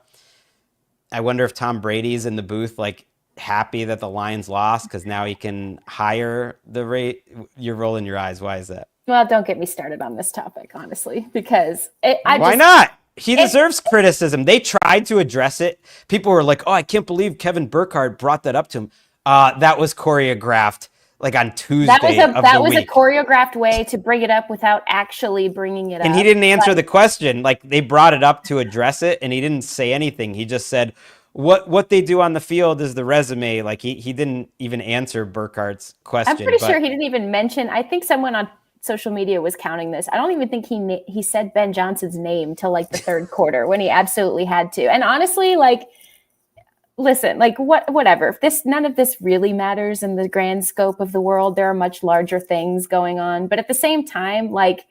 I wonder if Tom Brady's in the booth, like, happy that the Lions lost because now he can hire the rate. You're rolling your eyes. Why is that? Well, don't get me started on this topic, honestly, because why not? He deserves criticism. They tried to address it. People were like, oh, I can't believe Kevin Burkhardt brought that up to him. That was choreographed. like on Tuesday that was week. a choreographed way to bring it up without actually bringing it up. And he didn't answer the question. Like, they brought it up to address it, and he didn't say anything. He just said, what they do on the field is the resume. Like, he didn't even answer Burkhardt's question. I'm pretty sure he didn't even mention. I think someone on social media was counting this. I don't even think he said Ben Johnson's name till like the third quarter when he absolutely had to. And honestly, like, listen, like whatever. None of this really matters in the grand scope of the world. There are much larger things going on. But at the same time, like,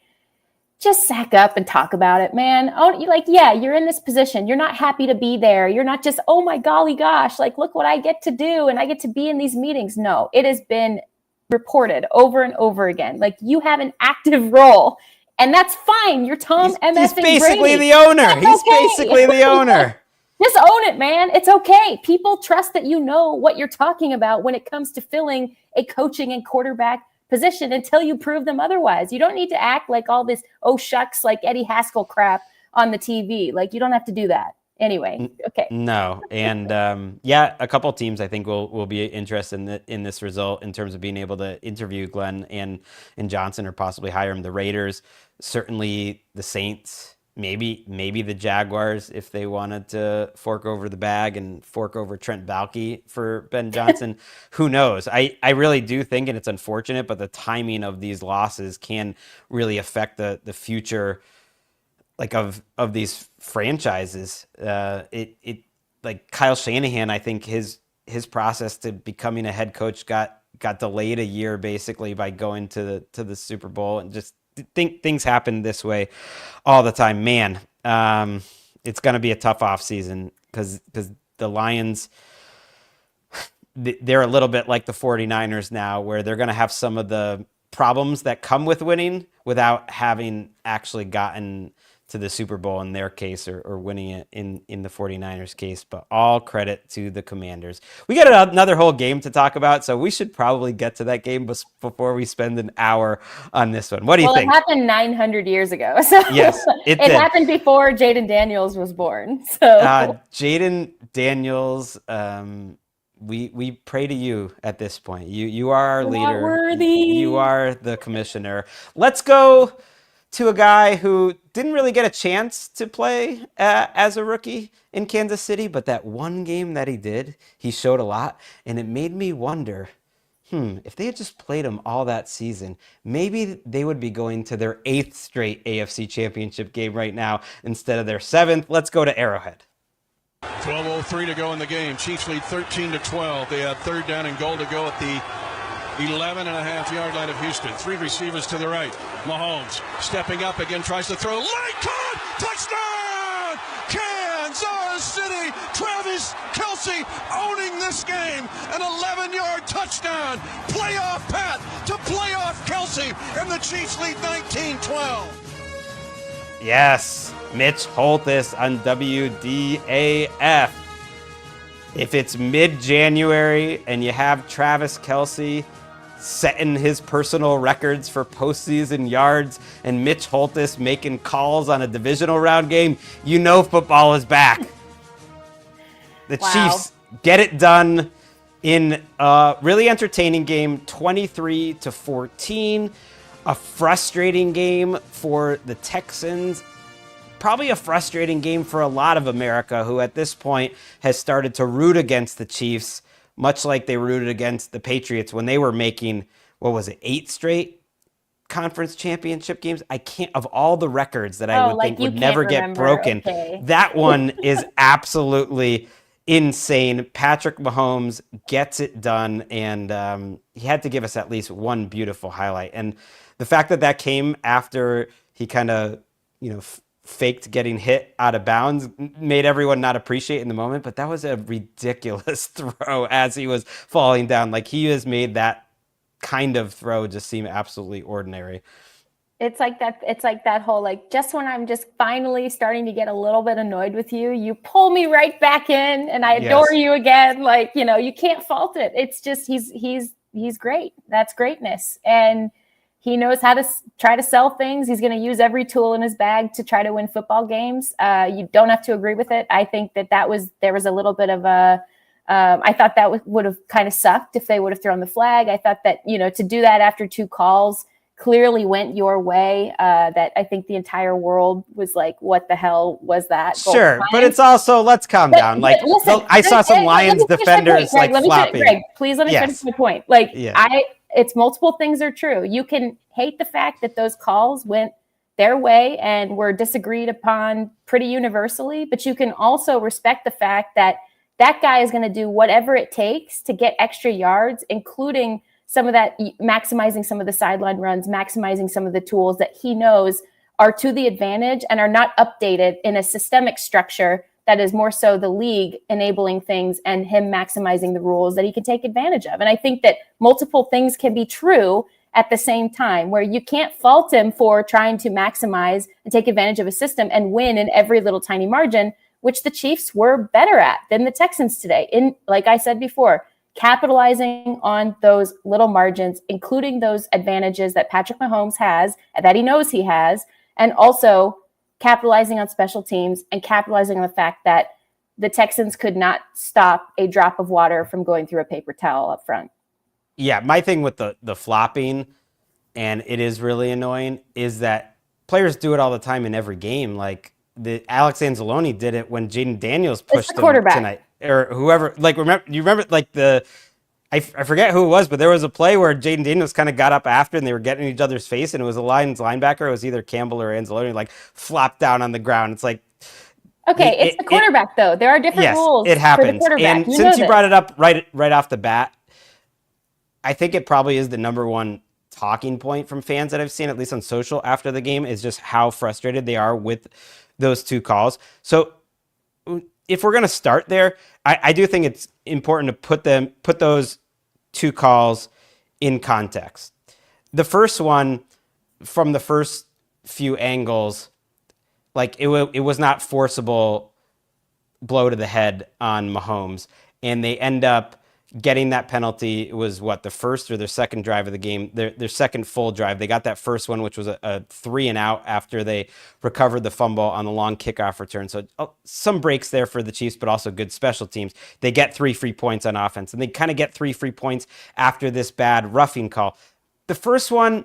just sack up and talk about it, man. Oh, you're in this position. You're not happy to be there. You're not just, oh my golly gosh, like, look what I get to do and I get to be in these meetings. No, it has been reported over and over again. Like, you have an active role, and that's fine. You're Tom MF. He's basically the owner. He's basically the owner. Just own it, man. It's okay. People trust that you know what you're talking about when it comes to filling a coaching and quarterback position until you prove them otherwise. You don't need to act like all this, oh shucks, like Eddie Haskell crap on the TV. Like, you don't have to do that. Anyway, okay. No, and a couple of teams I think will be interested in this result in terms of being able to interview Glenn and Johnson, or possibly hire him. The Raiders, certainly the Saints. Maybe the Jaguars, if they wanted to fork over the bag and fork over Trent Baalke for Ben Johnson. Who knows? I really do think, and it's unfortunate, but the timing of these losses can really affect the future, like, of these franchises. It like Kyle Shanahan, I think his process to becoming a head coach got delayed a year basically by going to the Super Bowl, and just think things happen this way all the time, man. It's going to be a tough offseason because the Lions, they're a little bit like the 49ers now, where they're going to have some of the problems that come with winning without having actually gotten to the Super Bowl in their case, or winning it in the 49ers case. But all credit to the Commanders. We got another whole game to talk about, so we should probably get to that game before we spend an hour on this one. What do you think? Well, it happened 900 years ago. So yes, it happened before Jaden Daniels was born. So Jaden Daniels, we pray to you at this point. You are our leader. Worthy. You are the commissioner. Let's go to a guy who didn't really get a chance to play as a rookie in Kansas City, but that one game that he did, he showed a lot, and it made me wonder, if they had just played him all that season, maybe they would be going to their 8th straight AFC Championship game right now instead of their 7th. Let's go to Arrowhead. 12:03 to go in the game. Chiefs lead 13-12. They have third down and goal to go at the 11.5-yard line of Houston. 3 receivers to the right. Mahomes stepping up again, tries to throw. Late caught! Touchdown! Kansas City! Travis Kelce owning this game. An 11-yard touchdown. Playoff path to playoff Kelce. And the Chiefs lead 19-12. Yes, Mitch Holthus on WDAF. If it's mid-January and you have Travis Kelce setting his personal records for postseason yards and Mitch Holthus making calls on a divisional round game, you know football is back. The Chiefs get it done in a really entertaining game, 23-14. A frustrating game for the Texans. Probably a frustrating game for a lot of America, who at this point has started to root against the Chiefs, much like they rooted against the Patriots when they were making, 8 straight conference championship games? I can't, of all the records that I would think would never get broken, that one is absolutely insane. Patrick Mahomes gets it done, and he had to give us at least one beautiful highlight. And the fact that came after he kind of, faked getting hit out of bounds made everyone not appreciate in the moment, but that was a ridiculous throw as he was falling down. Like, he has made that kind of throw just seem absolutely ordinary. It's like that whole, just when I'm just finally starting to get a little bit annoyed with you, you pull me right back in and I adore you again. You can't fault it. It's just, he's great. That's greatness. And he knows how to try to sell things. He's going to use every tool in his bag to try to win football games. You don't have to agree with it. I think there was a little bit of a I thought that would have kind of sucked if they would have thrown the flag. I thought that, to do that after 2 calls clearly went your way, that I think the entire world was like, what the hell was that? Sure, but it's also, let's calm down. Like, listen, I saw some Lions defenders Greg, like flopping. Greg, please let me finish my point. Like, it's multiple things are true. You can hate the fact that those calls went their way and were disagreed upon pretty universally, but you can also respect the fact that that guy is going to do whatever it takes to get extra yards, including some of that, maximizing some of the sideline runs, maximizing some of the tools that he knows are to the advantage and are not updated in a systemic structure that is more so the league enabling things and him maximizing the rules that he can take advantage of. And I think that multiple things can be true at the same time, where you can't fault him for trying to maximize and take advantage of a system and win in every little tiny margin, which the Chiefs were better at than the Texans today. In, like I said before, capitalizing on those little margins, including those advantages that Patrick Mahomes has, that he knows he has, and also capitalizing on special teams and capitalizing on the fact that the Texans could not stop a drop of water from going through a paper towel up front. Yeah, my thing with the flopping, and it is really annoying, is that players do it all the time in every game. Like, Alex Anzalone did it when Jaden Daniels pushed him tonight. Or whoever, like, remember like I forget who it was, but there was a play where Jaden Daniels kind of got up after and they were getting in each other's face, and it was a Lions linebacker. It was either Campbell or Anzalone, like flopped down on the ground. It's like, okay, it's the quarterback though. There are different rules. It happens. For the quarterback. And since you brought it up right off the bat, I think it probably is the number one talking point from fans that I've seen, at least on social after the game, is just how frustrated they are with those 2 calls. So if we're going to start there, I do think it's important to put those 2 calls in context. The first one, from the first few angles, like it was not forcible blow to the head on Mahomes, and they end up getting that penalty. It was the first or their second drive of the game, their second full drive. They got that first one, which was a 3 and out after they recovered the fumble on the long kickoff return. So some breaks there for the Chiefs, but also good special teams. They get 3 free points on offense, and they kind of get 3 free points after this bad roughing call. The first one,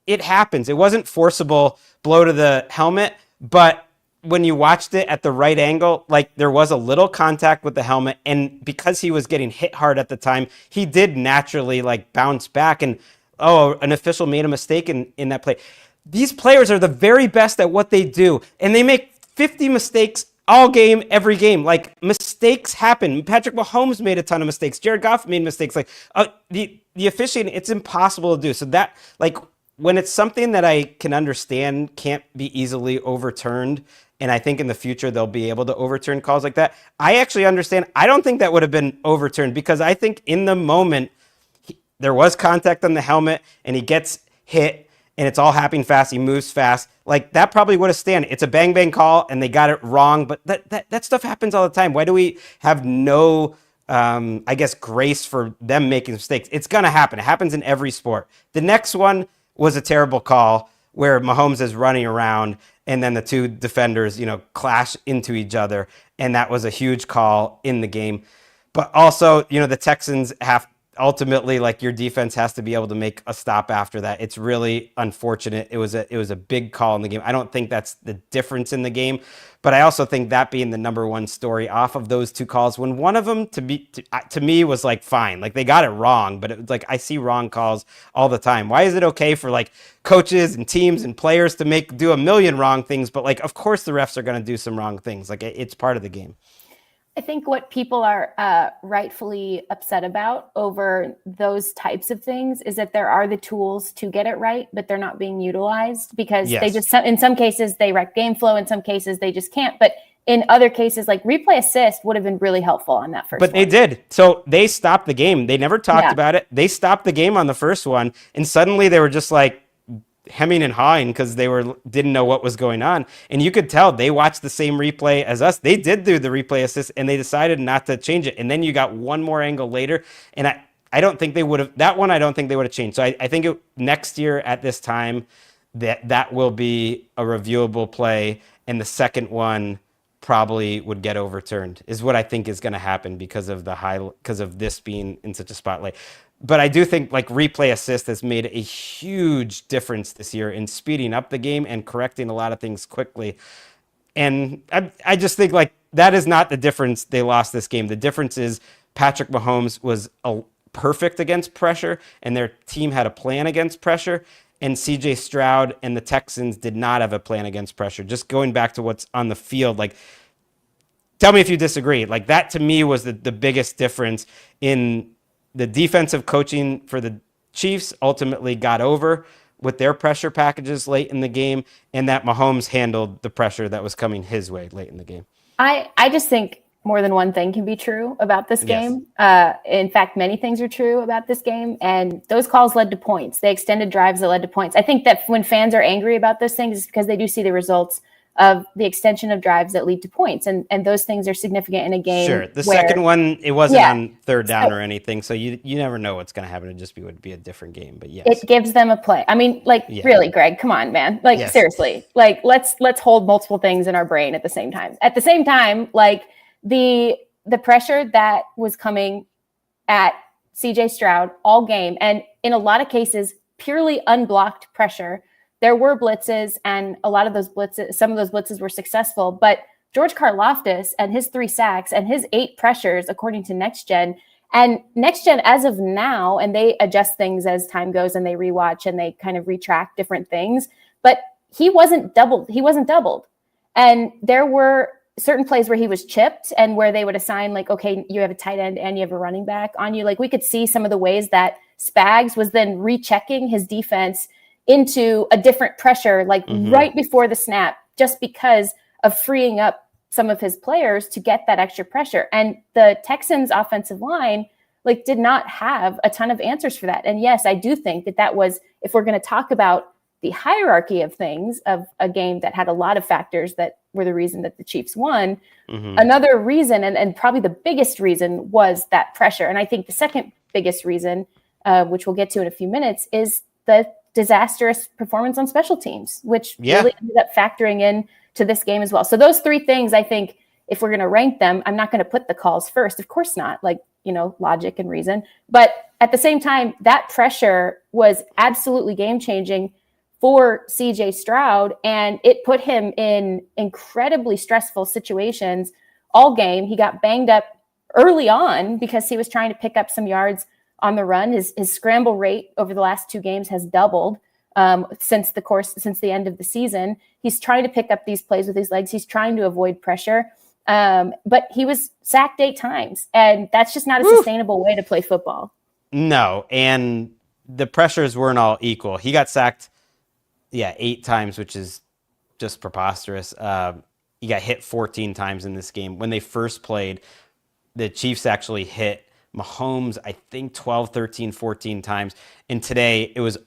it happens. It wasn't forcible blow to the helmet, but when you watched it at the right angle, like, there was a little contact with the helmet, and because he was getting hit hard at the time, he did naturally like bounce back, and an official made a mistake in that play. These players are the very best at what they do, and they make 50 mistakes all game, every game. Like, mistakes happen. Patrick Mahomes made a ton of mistakes. Jared Goff made mistakes. Like, the officiating, it's impossible to do. So that, like, when it's something that I can understand can't be easily overturned, and I think in the future they'll be able to overturn calls like that, I actually understand. I don't think that would have been overturned, because I think in the moment there was contact on the helmet and he gets hit and it's all happening fast. He moves fast. Like, that probably would have stand. It's a bang bang call and they got it wrong, but that stuff happens all the time. Why do we have no grace for them making mistakes? It's going to happen. It happens in every sport. The next one was a terrible call where Mahomes is running around and then the 2 defenders, clash into each other. And that was a huge call in the game. But also, the Texans have ultimately, like, your defense has to be able to make a stop after that. It's really unfortunate. It was a big call in the game. I don't think that's the difference in the game, but I also think that being the number one story off of those 2 calls, when one of them to me was like, fine, like, they got it wrong, but it was like, I see wrong calls all the time. Why is it okay for like coaches and teams and players to do a million wrong things, but like, of course the refs are going to do some wrong things. Like, it's part of the game. I think what people are rightfully upset about over those types of things is that there are the tools to get it right, but they're not being utilized because they just, in some cases they wreck game flow. In some cases they just can't. But in other cases, like replay assist would have been really helpful on that first one. But they did. So they stopped the game. They never talked about it. They stopped the game on the first one. And suddenly they were just like hemming and hawing because they didn't know what was going on. And you could tell they watched the same replay as us. They did do the replay assist and they decided not to change it. And then you got one more angle later. And I don't think they would have, that one I don't think they would have changed. So I think next year at this time that will be a reviewable play. And the second one, probably would get overturned, is what I think is going to happen because of this being in such a spotlight. But I do think like replay assist has made a huge difference this year in speeding up the game and correcting a lot of things quickly. And I just think like that is not the difference they lost this game. The difference is Patrick Mahomes was perfect against pressure, and their team had a plan against pressure. And CJ Stroud and the Texans did not have a plan against pressure. Just going back to what's on the field, like, tell me if you disagree. Like, that to me was the biggest difference in the defensive coaching for the Chiefs ultimately got over with their pressure packages late in the game, and that Mahomes handled the pressure that was coming his way late in the game. I just think more than one thing can be true about this game. In fact, many things are true about this game, and those calls led to points. They extended drives that led to points. I think that when fans are angry about those things, it's because they do see the results of the extension of drives that lead to points, and those things are significant in a game. Sure. The second one, it wasn't on third down or anything, so you never know what's going to happen. It would be a different game, but yes. It gives them a play. I mean, like, really, Greg, come on, man. Like, seriously. Like, let's hold multiple things in our brain at the same time. At the same time, like, the pressure that was coming at CJ Stroud all game, and in a lot of cases, purely unblocked pressure. There were blitzes, and a lot of those blitzes, some of those blitzes were successful, but George Karlaftis and his 3 sacks and his 8 pressures, according to Next Gen, and Next Gen as of now, and they adjust things as time goes and they rewatch and they kind of retract different things, but he wasn't doubled. And there were certain plays where he was chipped and where they would assign like, okay, you have a tight end and you have a running back on you. Like, we could see some of the ways that Spags was then rechecking his defense into a different pressure, like right before the snap, just because of freeing up some of his players to get that extra pressure. And the Texans offensive line, like, did not have a ton of answers for that. And yes, I do think that was, if we're going to talk about the hierarchy of things of a game that had a lot of factors that were the reason that the Chiefs won, another reason, and probably the biggest reason, was that pressure. And I think the second biggest reason, which we'll get to in a few minutes, is the disastrous performance on special teams, which really ended up factoring in to this game as well. So those 3 things, I think, if we're going to rank them, I'm not going to put the calls first. Of course not, like, logic and reason. But at the same time, that pressure was absolutely game-changing for CJ Stroud, and it put him in incredibly stressful situations all game. He got banged up early on because he was trying to pick up some yards on the run. His scramble rate over the last 2 games has doubled since the end of the season. He's trying to pick up these plays with his legs. He's trying to avoid pressure. But he was sacked 8 times, and that's just not a sustainable way to play football. No, and the pressures weren't all equal. He got sacked, 8 times, which is just preposterous. He got hit 14 times in this game. When they first played, the Chiefs actually hit Mahomes, I think 12, 13, 14 times. And today it was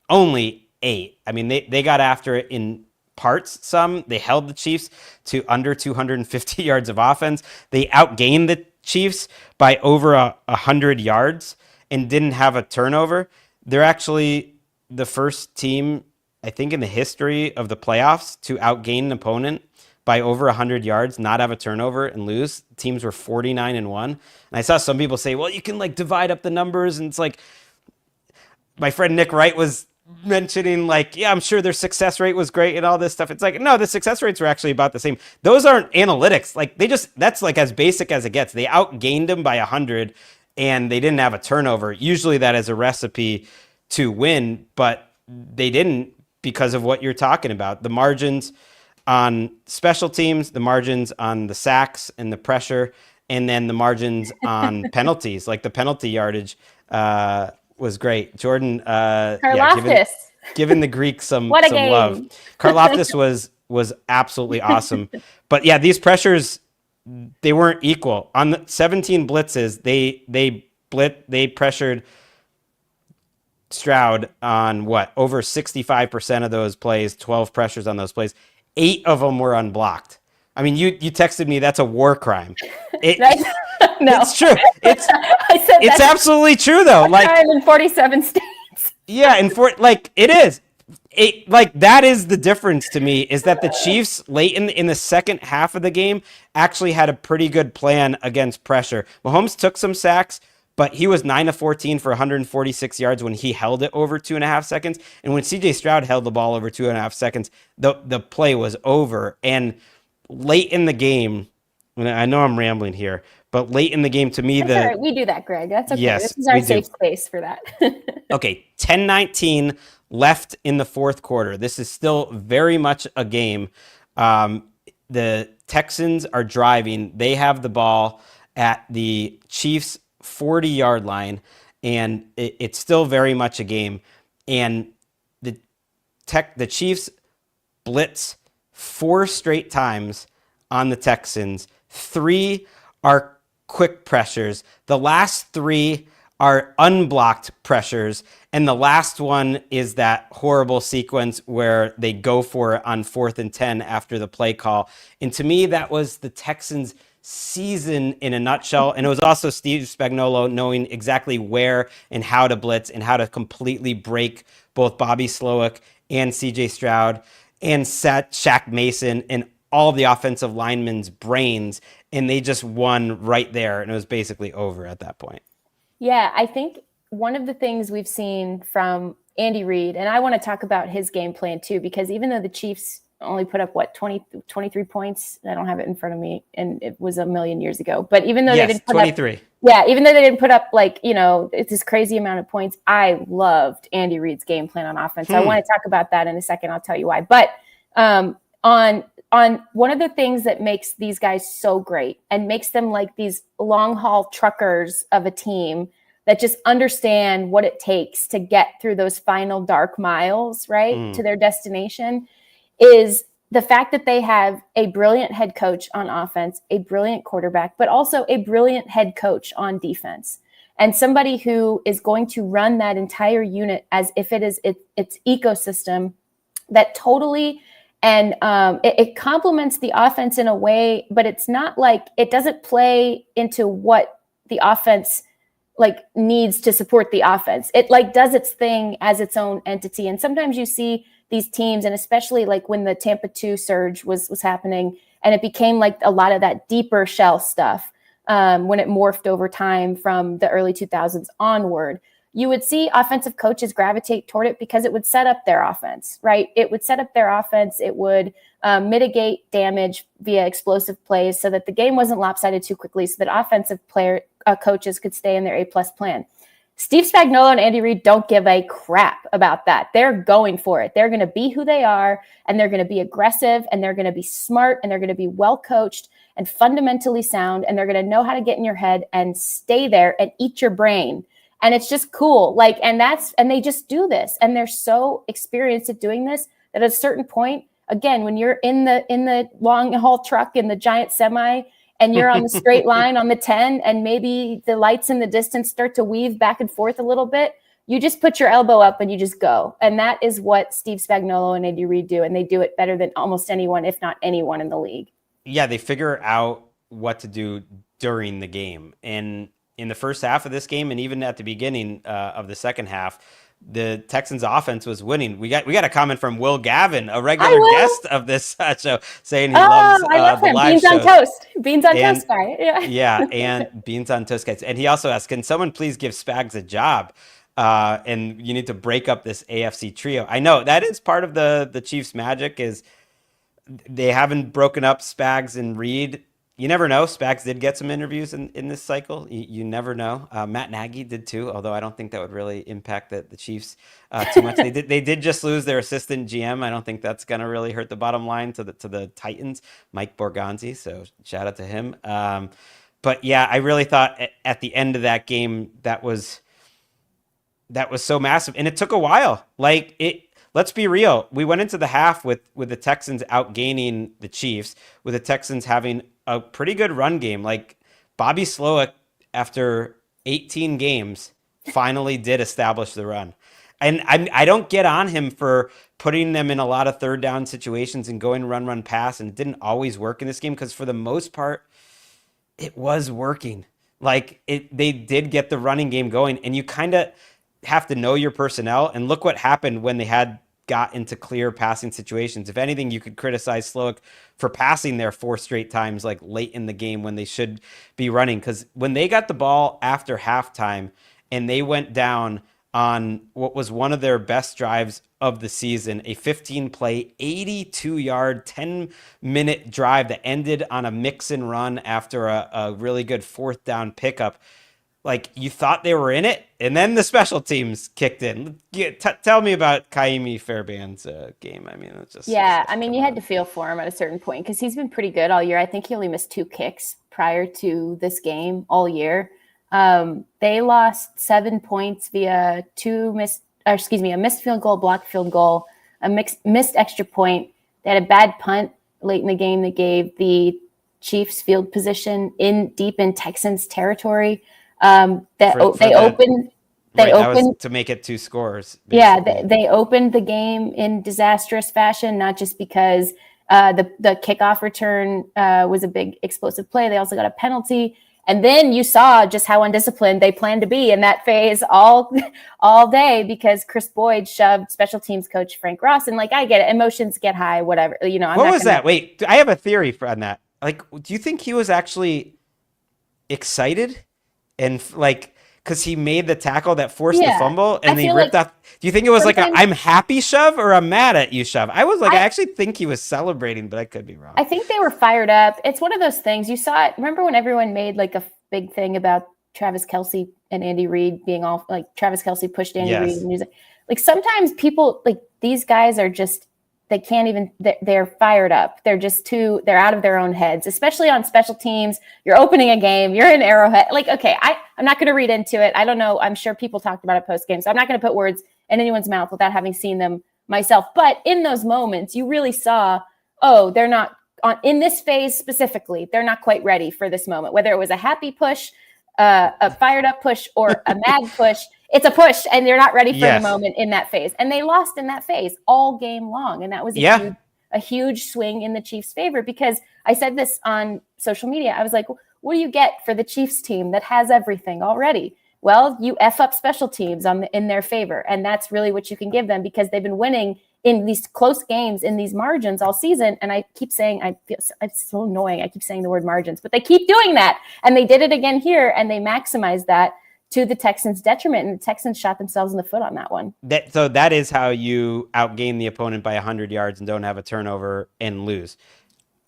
only 8. I mean, they got after it in parts some. They held the Chiefs to under 250 yards of offense. They outgained the Chiefs by over 100 yards and didn't have a turnover. They're actually the first team, I think, in the history of the playoffs to outgain an opponent by over 100 yards, not have a turnover, and lose. Teams were 49-1. And I saw some people say, well, you can like divide up the numbers. And it's like, my friend Nick Wright was mentioning like, I'm sure their success rate was great and all this stuff. It's like, no, the success rates were actually about the same. Those aren't analytics. Like, that's like as basic as it gets. They outgained them by 100 and they didn't have a turnover. Usually that is a recipe to win, but they didn't because of what you're talking about. The margins on special teams, the margins on the sacks and the pressure, and then the margins on penalties, like the penalty yardage was great. Jordan, giving the Greeks some love. Karlaftis was absolutely awesome. But yeah, these pressures, they weren't equal. On the 17 blitzes, they pressured Stroud on over 65% of those plays, 12 pressures on those plays. 8 of them were unblocked. I mean, you texted me that's a war crime. No, it's true. It's absolutely true though. Like, in 47 states. Yeah, it is. That is the difference to me, is that the Chiefs late in the second half of the game actually had a pretty good plan against pressure. Mahomes took some sacks, but he was 9 of 14 for 146 yards when he held it over 2.5 seconds. And when CJ Stroud held the ball over 2.5 seconds, the play was over. And late in the game, I know I'm rambling here, but late in the game, to me, That's all right. We do that, Greg. That's okay. Yes, this is our we safe do. space for that. Okay, 10-19 left in the fourth quarter. This is still very much a game. The Texans are driving. They have the ball at the Chiefs' 40-yard line, and it's still very much a game. And the Chiefs blitz 4 straight times on the Texans. 3 are quick pressures. The last 3 are unblocked pressures. And the last one is that horrible sequence where they go for it on 4th and 10 after the play call. And to me, that was the Texans' season in a nutshell. And it was also Steve Spagnuolo knowing exactly where and how to blitz and how to completely break both Bobby Slowick and CJ Stroud and set Shaq Mason and all the offensive linemen's brains. And they just won right there. And it was basically over at that point. Yeah, I think one of the things we've seen from Andy Reid, and I want to talk about his game plan too, because even though the Chiefs only put up 23 points, I don't have it in front of me, and it was a million years ago, but even though they didn't put 23. Even though they didn't put up it's this crazy amount of points, I loved Andy Reid's game plan on offense. I want to talk about that in a second. I'll tell you why. But on one of the things that makes these guys so great and makes them like these long haul truckers of a team that just understand what it takes to get through those final dark miles, right, to their destination, is the fact that they have a brilliant head coach on offense, a brilliant quarterback, but also a brilliant head coach on defense, and somebody who is going to run that entire unit as if it is its ecosystem that totally. And it complements the offense in a way, but it's not like it doesn't play into what the offense needs to support the offense. It does its thing as its own entity. And sometimes you see these teams, and especially when the Tampa 2 surge was happening, and it became a lot of that deeper shell stuff when it morphed over time from the early 2000s onward. You would see offensive coaches gravitate toward it because it would set up their offense, right? It would set up their offense. It would mitigate damage via explosive plays so that the game wasn't lopsided too quickly, so that offensive coaches could stay in their A+ plan. Steve Spagnuolo and Andy Reid don't give a crap about that. They're going for it. They're going to be who they are, and they're going to be aggressive, and they're going to be smart, and they're going to be well coached and fundamentally sound, and they're going to know how to get in your head and stay there and eat your brain. And it's just cool. And they just do this. And they're so experienced at doing this that at a certain point, again, when you're in the long haul truck in the giant semi and you're on the straight line on the 10, and maybe the lights in the distance start to weave back and forth a little bit, you just put your elbow up and you just go. And that is what Steve Spagnuolo and Andy Reid do. And they do it better than almost anyone, if not anyone in the league. Yeah, they figure out what to do during the game. And in the first half of this game, and even at the beginning of the second half, the Texans offense was winning. We got a comment from Will Gavin, a regular guest of this show, saying he loves I love the him. live Beans shows. on toast. Beans on toast guy. Yeah. Yeah, and Beans on toast guys. And he also asked, can someone please give Spags a job? And you need to break up this AFC trio. I know that is part of the Chiefs' magic, is they haven't broken up Spags and Reed. You never know. Spags did get some interviews in this cycle. You never know. Matt Nagy did too, although I don't think that would really impact the Chiefs too much. They did just lose their assistant GM. I don't think that's going to really hurt the bottom line to the Titans, Mike Borgonzi. So shout out to him. But yeah, I really thought at the end of that game that was so massive, and it took a while. Let's be real. We went into the half with the Texans outgaining the Chiefs, with the Texans having a pretty good run game. Bobby Slowick, after 18 games, finally did establish the run. And I don't get on him for putting them in a lot of third down situations and going run, pass. And it didn't always work in this game, because for the most part, it was working. They did get the running game going, and you kind of have to know your personnel. And look what happened when they had got into clear passing situations. If anything, you could criticize Slowick for passing there 4 straight times, like late in the game when they should be running. Because when they got the ball after halftime and they went down on what was one of their best drives of the season, a 15-play, 82-yard, 10-minute drive that ended on a mix and run after a really good 4th down pickup. Like, you thought they were in it, and then the special teams kicked in. Tell me about Kaimi Fairbairn's game. I mean, it's just... Yeah, I mean, you had to feel for him at a certain point because he's been pretty good all year. I think he only missed 2 kicks prior to this game all year. They lost 7 points via a missed field goal, blocked field goal, a missed extra point. They had a bad punt late in the game that gave the Chiefs field position deep in Texans territory. They opened to make it 2 scores. Basically. Yeah, they opened the game in disastrous fashion, not just because the kickoff return was a big explosive play. They also got a penalty. And then you saw just how undisciplined they planned to be in that phase all day because Chris Boyd shoved special teams coach Frank Ross. And I get it. Emotions get high, whatever. What was that? Wait, I have a theory on that. Do you think he was actually excited? And because he made the tackle that forced the fumble and he ripped off. Do you think it was I'm happy shove or I'm mad at you shove? I was I actually think he was celebrating, but I could be wrong. I think they were fired up. It's one of those things you saw it. Remember when everyone made a big thing about Travis Kelce and Andy Reid being all Travis Kelce pushed Andy Reid and music. Sometimes people these guys are just, they can't even, they're fired up. They're just they're out of their own heads, especially on special teams. You're opening a game, you're in Arrowhead. Okay, I'm not going to read into it. I don't know. I'm sure people talked about it post game. So I'm not going to put words in anyone's mouth without having seen them myself. But in those moments, you really saw, they're not in this phase specifically. They're not quite ready for this moment, whether it was a happy push, a fired up push, or a mad push. It's a push, and they're not ready for the moment in that phase. And they lost in that phase all game long. And that was a huge swing in the Chiefs' favor because I said this on social media. I was like, what do you get for the Chiefs team that has everything already? Well, you F up special teams in their favor. And that's really what you can give them because they've been winning in these close games, in these margins all season. And I keep saying, it's so annoying. I keep saying the word margins, but they keep doing that. And they did it again here, and they maximized that to the Texans' detriment, and the Texans shot themselves in the foot on that one. So that is how you outgain the opponent by 100 yards and don't have a turnover and lose.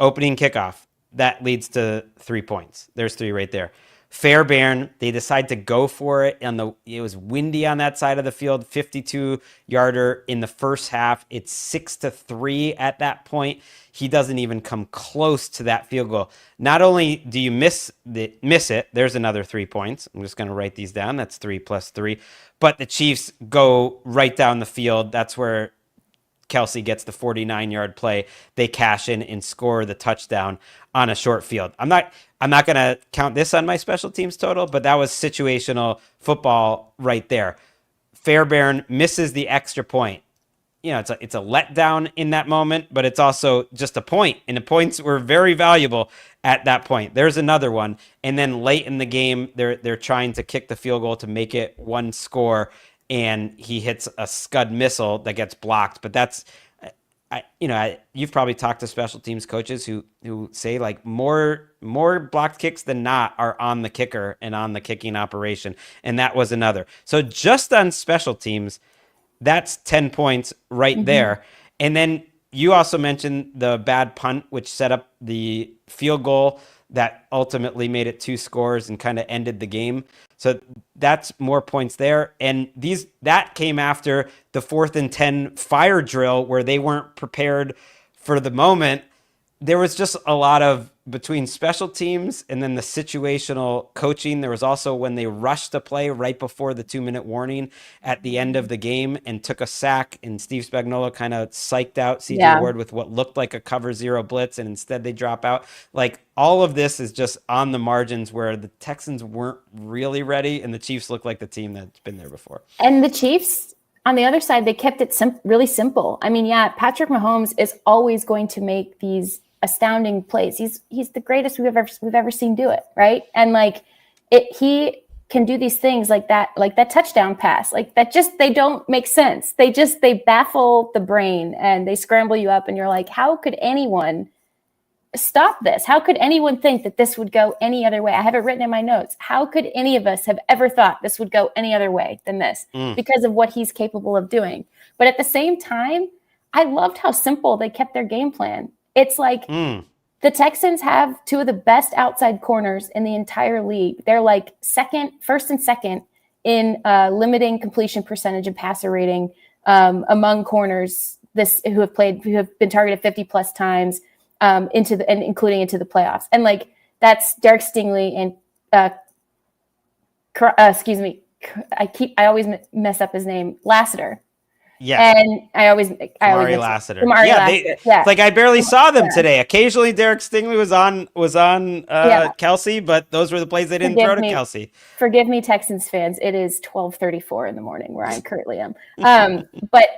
Opening kickoff, that leads to 3 points. There's 3 right there. Fairbairn, they decide to go for it. It was windy on that side of the field, 52-yarder in the first half. It's 6-3 at that point. He doesn't even come close to that field goal. Not only do you miss it, there's another 3 points. I'm just going to write these down. That's 3 plus 3. But the Chiefs go right down the field. That's where Kelce gets the 49-yard play. They cash in and score the touchdown on a short field. I'm not going to count this on my special teams total, but that was situational football right there. Fairbairn misses the extra point. It's a letdown in that moment, but it's also just a point, and the points were very valuable at that point. There's another one, and then late in the game, they're trying to kick the field goal to make it 1 score, and he hits a Scud missile that gets blocked. But that's, you've probably talked to special teams coaches who say more blocked kicks than not are on the kicker and on the kicking operation, and that was another. So just on special teams, that's 10 points right there. And then you also mentioned the bad punt, which set up the field goal that ultimately made it 2 scores and kind of ended the game. So that's more points there. And that came after the 4th and 10 fire drill where they weren't prepared for the moment. There was just a lot of between special teams and then the situational coaching. There was also when they rushed a play right before the 2-minute warning at the end of the game and took a sack, and Steve Spagnuolo kind of psyched out CJ Ward with what looked like a cover 0 blitz, and instead they drop out. All of this is just on the margins where the Texans weren't really ready, and the Chiefs look like the team that's been there before. And the Chiefs, on the other side, they kept it really simple. I mean, Patrick Mahomes is always going to make these astounding plays. He's the greatest we've ever seen do it, right? And he can do these things like that touchdown pass, like that, just, they don't make sense. They baffle the brain and they scramble you up, and you're like, how could anyone stop this? How could anyone think that this would go any other way? I have it written in my notes. How could any of us have ever thought this would go any other way than this? Because of what he's capable of doing. But at the same time, I loved how simple they kept their game plan. It's like the Texans have two of the best outside corners in the entire league. They're like first and second in limiting completion percentage and passer rating among corners who have been targeted 50 plus times. Including into the playoffs. And like, that's Derek Stingley and I always mess up his name, Lassiter. Yeah. And I always Lassiter. It's like I barely saw them today. Occasionally Derek Stingley was on Kelsey, but those were the plays they didn't throw to Kelsey. Forgive me, Texans fans. It is 12:34 in the morning where I currently am. But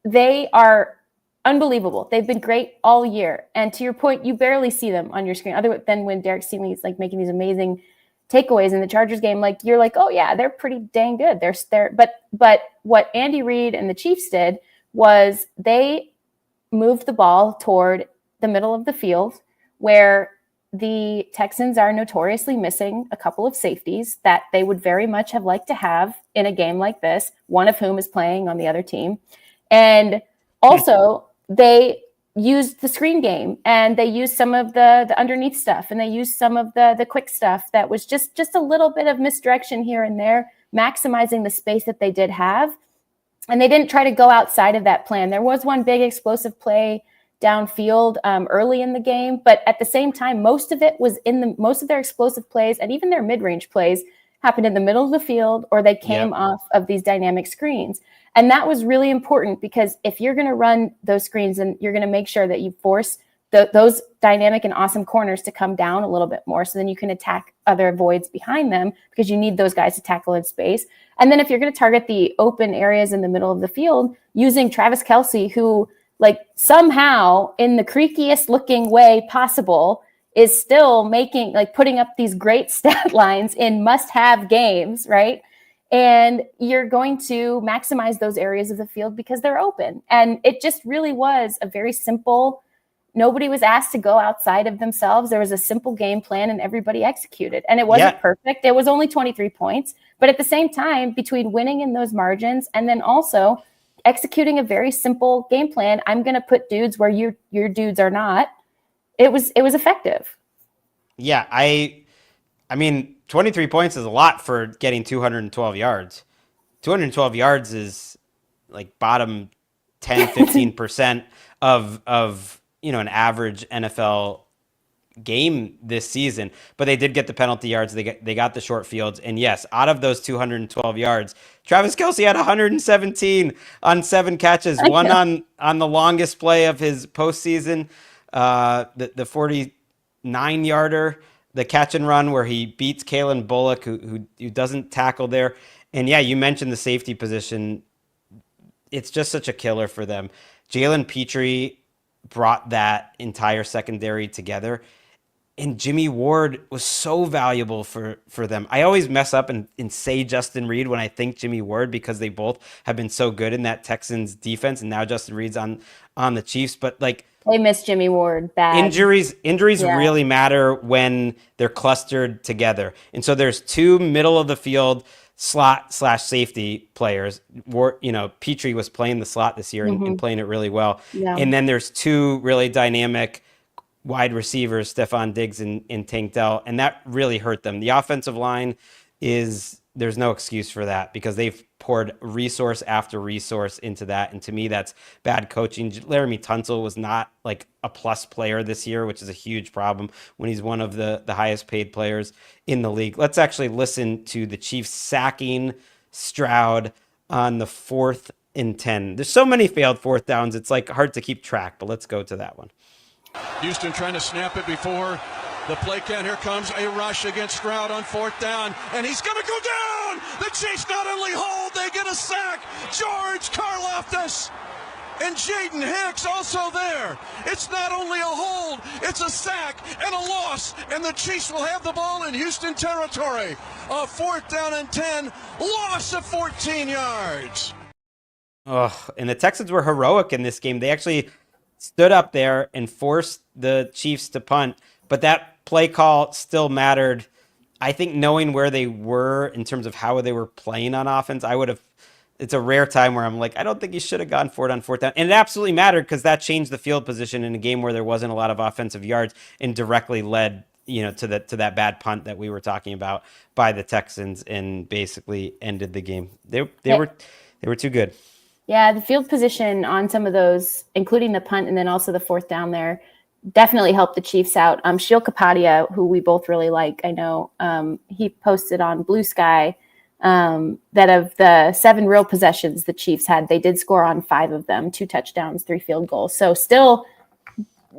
they are unbelievable. They've been great all year. And to your point, you barely see them on your screen other than when Derek Stingley is like making these amazing takeaways in the Chargers game. Like, you're like, oh yeah, they're pretty dang good. But what Andy Reid and the Chiefs did was they moved the ball toward the middle of the field, where the Texans are notoriously missing a couple of safeties that they would very much have liked to have in a game like this, one of whom is playing on the other team. And also, they used the screen game, and they used some of the underneath stuff, and they used some of the quick stuff that was just a little bit of misdirection here and there, maximizing the space that they did have. And they didn't try to go outside of that plan. There was one big explosive play downfield early in the game, but at the same time, most of their explosive plays and even their mid-range plays happened in the middle of the field, or they came off of these dynamic screens. And that was really important, because if you're going to run those screens, and you're going to make sure that you force those dynamic and awesome corners to come down a little bit more, so then you can attack other voids behind them, because you need those guys to tackle in space. And then if you're going to target the open areas in the middle of the field, using Travis Kelce, who like somehow in the creakiest looking way possible is still putting up these great stat lines in must-have games, right? And you're going to maximize those areas of the field because they're open. And it just really was a very simple, nobody was asked to go outside of themselves. There was a simple game plan and everybody executed. And it wasn't perfect. It was only 23 points. But at the same time, between winning in those margins and then also executing a very simple game plan, I'm going to put dudes where your dudes are not. It was effective. Yeah, I mean, 23 points is a lot for getting 212 yards. 212 yards is like bottom 10, 15% of an average NFL game this season. But they did get the penalty yards. They got the short fields. And yes, out of those 212 yards, Travis Kelce had 117 on 7 catches, one on the longest play of his postseason, the 49-yarder. The catch and run where he beats Kalen Bullock, who doesn't tackle there. And yeah, you mentioned the safety position. It's just such a killer for them. Jalen Petrie brought that entire secondary together. And Jimmy Ward was so valuable for them. I always mess up and say Justin Reed when I think Jimmy Ward, because they both have been so good in that Texans defense. And now Justin Reed's on the Chiefs. But like, they miss Jimmy Ward bad. Injuries really matter when they're clustered together. And so there's two middle of the field slot/safety players. Petrie was playing the slot this year and playing it really well. Yeah. And then there's two really dynamic wide receivers, Stephon Diggs and Tank Dell, and that really hurt them. The offensive line there's no excuse for that, because they've poured resource after resource into that. And to me, that's bad coaching. Laramie Tunsil was not like a plus player this year, which is a huge problem when he's one of the highest paid players in the league. Let's actually listen to the Chiefs sacking Stroud on the 4th and 10. There's so many failed fourth downs. It's like hard to keep track, but let's go to that one. Houston trying to snap it before the play count. Here comes a rush against Stroud on 4th down, and he's going to go down. The Chiefs not only hold, they get a sack. George Karlaftis and Jaden Hicks also there. It's not only a hold, it's a sack and a loss, and the Chiefs will have the ball in Houston territory. A 4th down and 10, loss of 14 yards. Oh, and the Texans were heroic in this game. They actually stood up there and forced the Chiefs to punt, but that play call still mattered. I think knowing where they were in terms of how they were playing on offense, it's a rare time where I'm like, I don't think you should have gone for it on 4th down. And it absolutely mattered because that changed the field position in a game where there wasn't a lot of offensive yards and directly led, to that bad punt that we were talking about by the Texans and basically ended the game. They were too good. Yeah, the field position on some of those, including the punt and then also the 4th down there, definitely helped the Chiefs out. Sheil Kapadia, who we both really like, I know, he posted on Blue Sky that of the 7 real possessions the Chiefs had, they did score on 5 of them, 2 touchdowns, 3 field goals. So still,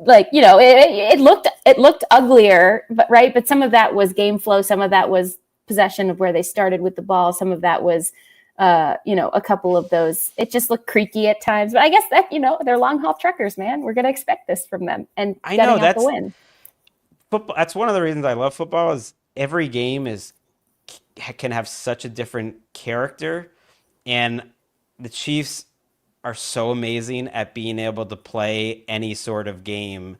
it looked uglier, but some of that was game flow, some of that was possession of where they started with the ball, some of that was a couple of those, it just looked creaky at times, but I guess that, they're long haul truckers, man. We're going to expect this from them, and I know that's the win. Football. That's one of the reasons I love football is every game can have such a different character, and the Chiefs are so amazing at being able to play any sort of game,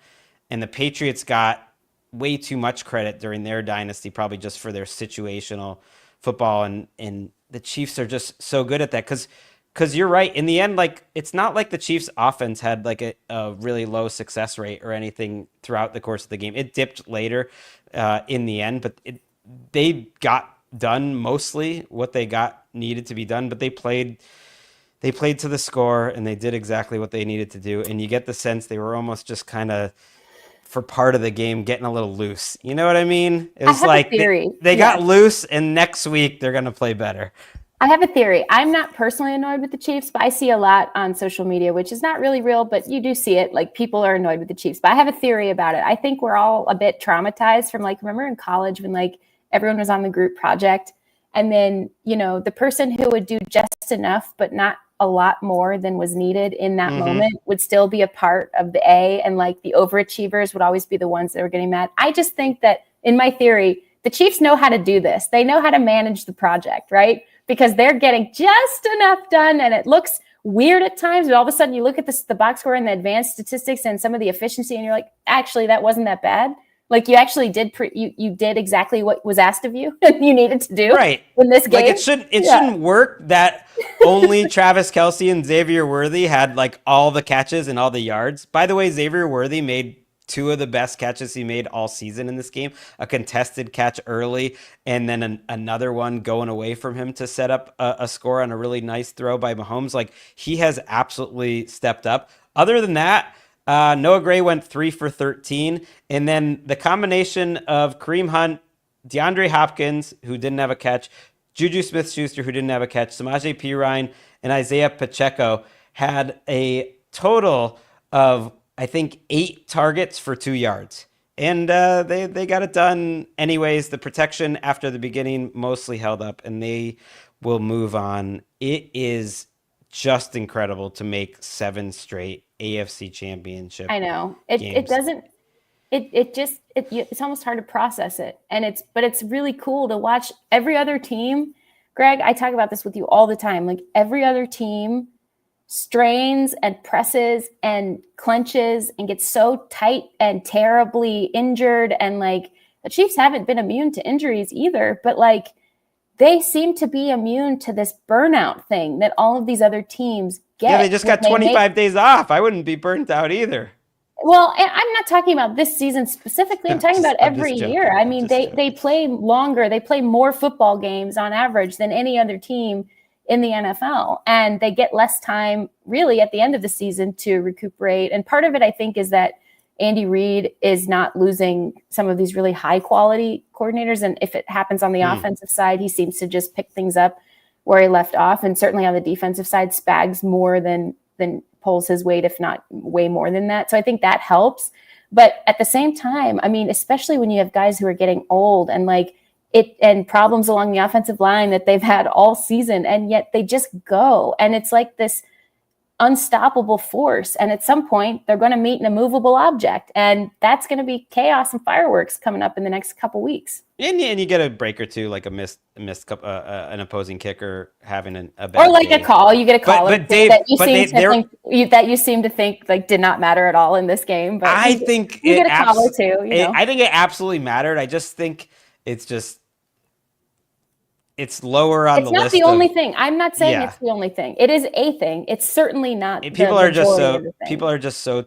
and the Patriots got way too much credit during their dynasty, probably just for their situational football, and the Chiefs are just so good at that because you're right. In the end, it's not like the Chiefs offense had a really low success rate or anything throughout the course of the game. It dipped later in the end, but they got done mostly what they got needed to be done, but they played to the score and they did exactly what they needed to do. And you get the sense they were almost just kind of, for part of the game, getting a little loose. You know what I mean? It was like they got loose, and next week they're going to play better. I have a theory. I'm not personally annoyed with the Chiefs, but I see a lot on social media, which is not really real, but you do see it. People are annoyed with the Chiefs. But I have a theory about it. I think we're all a bit traumatized from remember in college when everyone was on the group project, and then, the person who would do just enough, but not a lot more than was needed in that moment would still be a part of the A, and the overachievers would always be the ones that were getting mad. I just think that, in my theory, the Chiefs know how to do this. They know how to manage the project, right? Because they're getting just enough done, and it looks weird at times, but all of a sudden you look at the box score and the advanced statistics and some of the efficiency, and you're like, actually, that wasn't that bad. You actually did you did exactly what was asked of you and you needed to do in this game. It shouldn't work that only Travis Kelce and Xavier Worthy had all the catches and all the yards. By the way, Xavier Worthy made 2 of the best catches he made all season in this game, a contested catch early and then another one going away from him to set up a score on a really nice throw by Mahomes. He has absolutely stepped up. Other than that, Noah Gray went 3 for 13. And then the combination of Kareem Hunt, DeAndre Hopkins, who didn't have a catch, Juju Smith-Schuster, who didn't have a catch, Samaje Perine, and Isaiah Pacheco had a total of, I think, 8 targets for 2 yards. And they got it done anyways. The protection after the beginning mostly held up, and they will move on. It is just incredible to make 7 straight AFC championship. I know it doesn't. It's almost hard to process it, but it's really cool to watch every other team. Greg, I talk about this with you all the time. Every other team strains and presses and clenches and gets so tight and terribly injured, and the Chiefs haven't been immune to injuries either, but they seem to be immune to this burnout thing that all of these other teams get. Yeah, they just got 25 days off. I wouldn't be burnt out either. Well, and I'm not talking about this season specifically. I'm talking about every year. I mean, they play longer. They play more football games on average than any other team in the NFL. And they get less time really at the end of the season to recuperate. And part of it, I think, is that Andy Reid is not losing some of these really high quality coordinators. And if it happens on the offensive side, he seems to just pick things up where he left off. And certainly on the defensive side, Spags more than pulls his weight, if not way more than that. So I think that helps. But at the same time, I mean, especially when you have guys who are getting old and and problems along the offensive line that they've had all season, and yet they just go. And it's like this unstoppable force. And at some point, they're going to meet an immovable object. And that's going to be chaos and fireworks coming up in the next couple weeks. And you get a break or two, like an opposing kicker having a bad or like game. A call. You get a call but Dave, that you seem to think like did not matter at all in this game. But I think you get a call or two. I think it absolutely mattered. I just think it's lower on the list. It's not the only thing. I'm not saying it's the only thing. It is a thing. It's certainly not. People are just so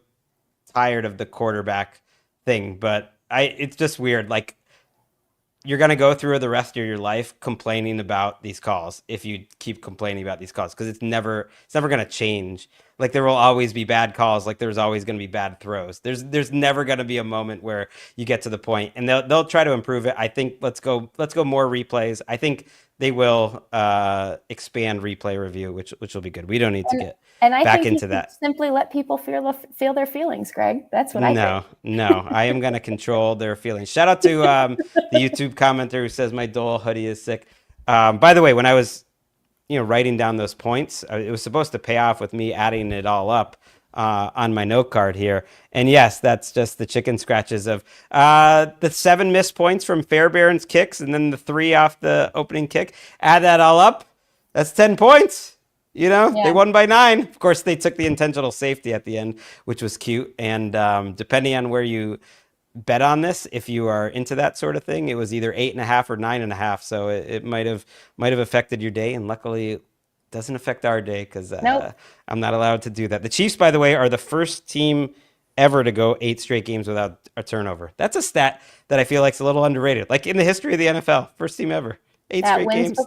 tired of the quarterback thing. But it's just weird. Like, you're going to go through the rest of your life complaining about these calls if you keep complaining about these calls, because it's never going to change. Like, there will always be bad calls. Like, there's always going to be bad throws. There's never going to be a moment where you get to the point, and they'll try to improve it. I think let's go more replays. I think they will expand replay review, which will be good. We don't need to get back into that. Simply let people feel their feelings, Greg. That's what I think. No, I am going to control their feelings. Shout out to the YouTube commenter who says my Dole hoodie is sick. By the way, when I was writing down those points, it was supposed to pay off with me adding it all up on my note card here. And yes, that's just the chicken scratches of the 7 missed points from Fairbairn's kicks and then the 3 off the opening kick. Add that all up. That's 10 points. They won by 9. Of course, they took the intentional safety at the end, which was cute. And depending on where you bet on this, if you are into that sort of thing, it was either 8.5 or 9.5. So it might have affected your day. And luckily, it doesn't affect our day because I'm not allowed to do that. The Chiefs, by the way, are the first team ever to go 8 straight games without a turnover. That's a stat that I feel like is a little underrated. Like in the history of the NFL, first team ever. 8 straight games.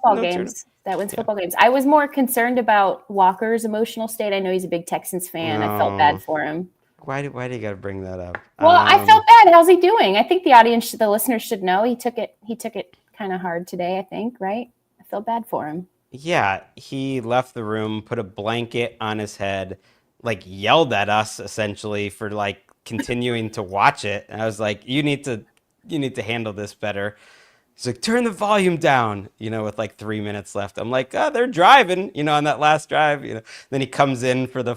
That wins football games. I was more concerned about Walker's emotional state. I know he's a big Texans fan. I felt bad for him. Why do you got to bring that up? Well, I felt bad. How's he doing? I think the listeners should know. He took it kind of hard today, I think, right? I felt bad for him. Yeah, he left the room, put a blanket on his head, like yelled at us essentially for like continuing to watch it. And I was like, you need to handle this better. He's like, turn the volume down, with like 3 minutes left. I'm like, oh, they're driving, on that last drive, Then he comes in for the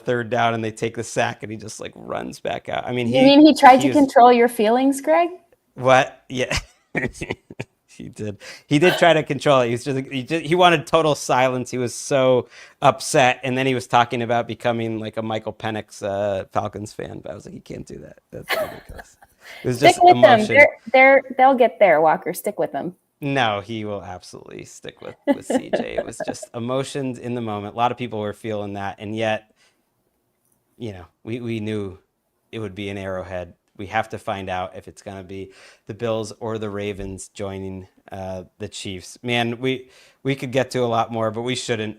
third down and they take the sack and he just like runs back out. I mean, he tried to control your feelings, Greg? What? Yeah. He did. He did try to control it. He wanted total silence. He was so upset, and then he was talking about becoming like a Michael Penix Falcons fan. But I was like, you can't do that. That's ridiculous. It was just emotion. Them. They'll get there, Walker. Stick with them. No, he will absolutely stick with CJ. It was just emotions in the moment. A lot of people were feeling that, and yet, we knew it would be an Arrowhead. We have to find out if it's going to be the Bills or the Ravens joining the Chiefs. Man, we could get to a lot more, but we shouldn't.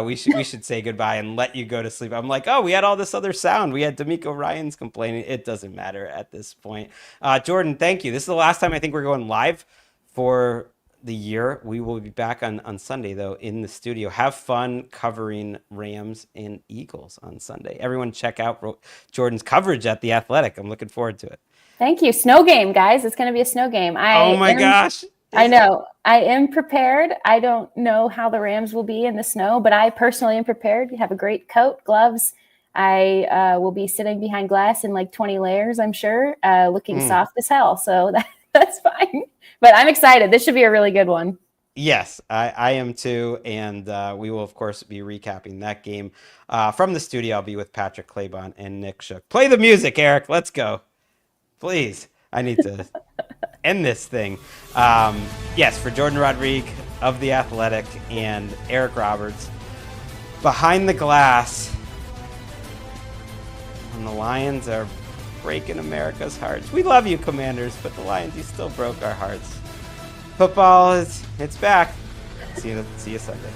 We should say goodbye and let you go to sleep. I'm like, oh, we had all this other sound. We had D'Amico Ryans complaining. It doesn't matter at this point. Jordan, thank you. This is the last time I think we're going live for the year. We will be back on Sunday, though, in the studio. Have fun covering Rams and Eagles on Sunday. Everyone check out Jordan's coverage at The Athletic. I'm looking forward to it. Thank you. Snow game, guys. It's going to be a snow game. Gosh. I know. I am prepared. I don't know how the Rams will be in the snow, but I personally am prepared. You have a great coat, gloves. I will be sitting behind glass in like 20 layers, I'm sure, looking soft as hell. So that's fine. But I'm excited. This should be a really good one. Yes, I am too. And we will, of course, be recapping that game. From the studio, I'll be with Patrick Claybon and Nick Shook. Play the music, Eric. Let's go. Please. I need to end this thing. Yes, for Jourdan Rodrigue of The Athletic and Eric Roberts, behind the glass, and the Lions are breaking America's hearts. We love you, Commanders, but the Lions, you still broke our hearts. Football it's back. See you Sunday.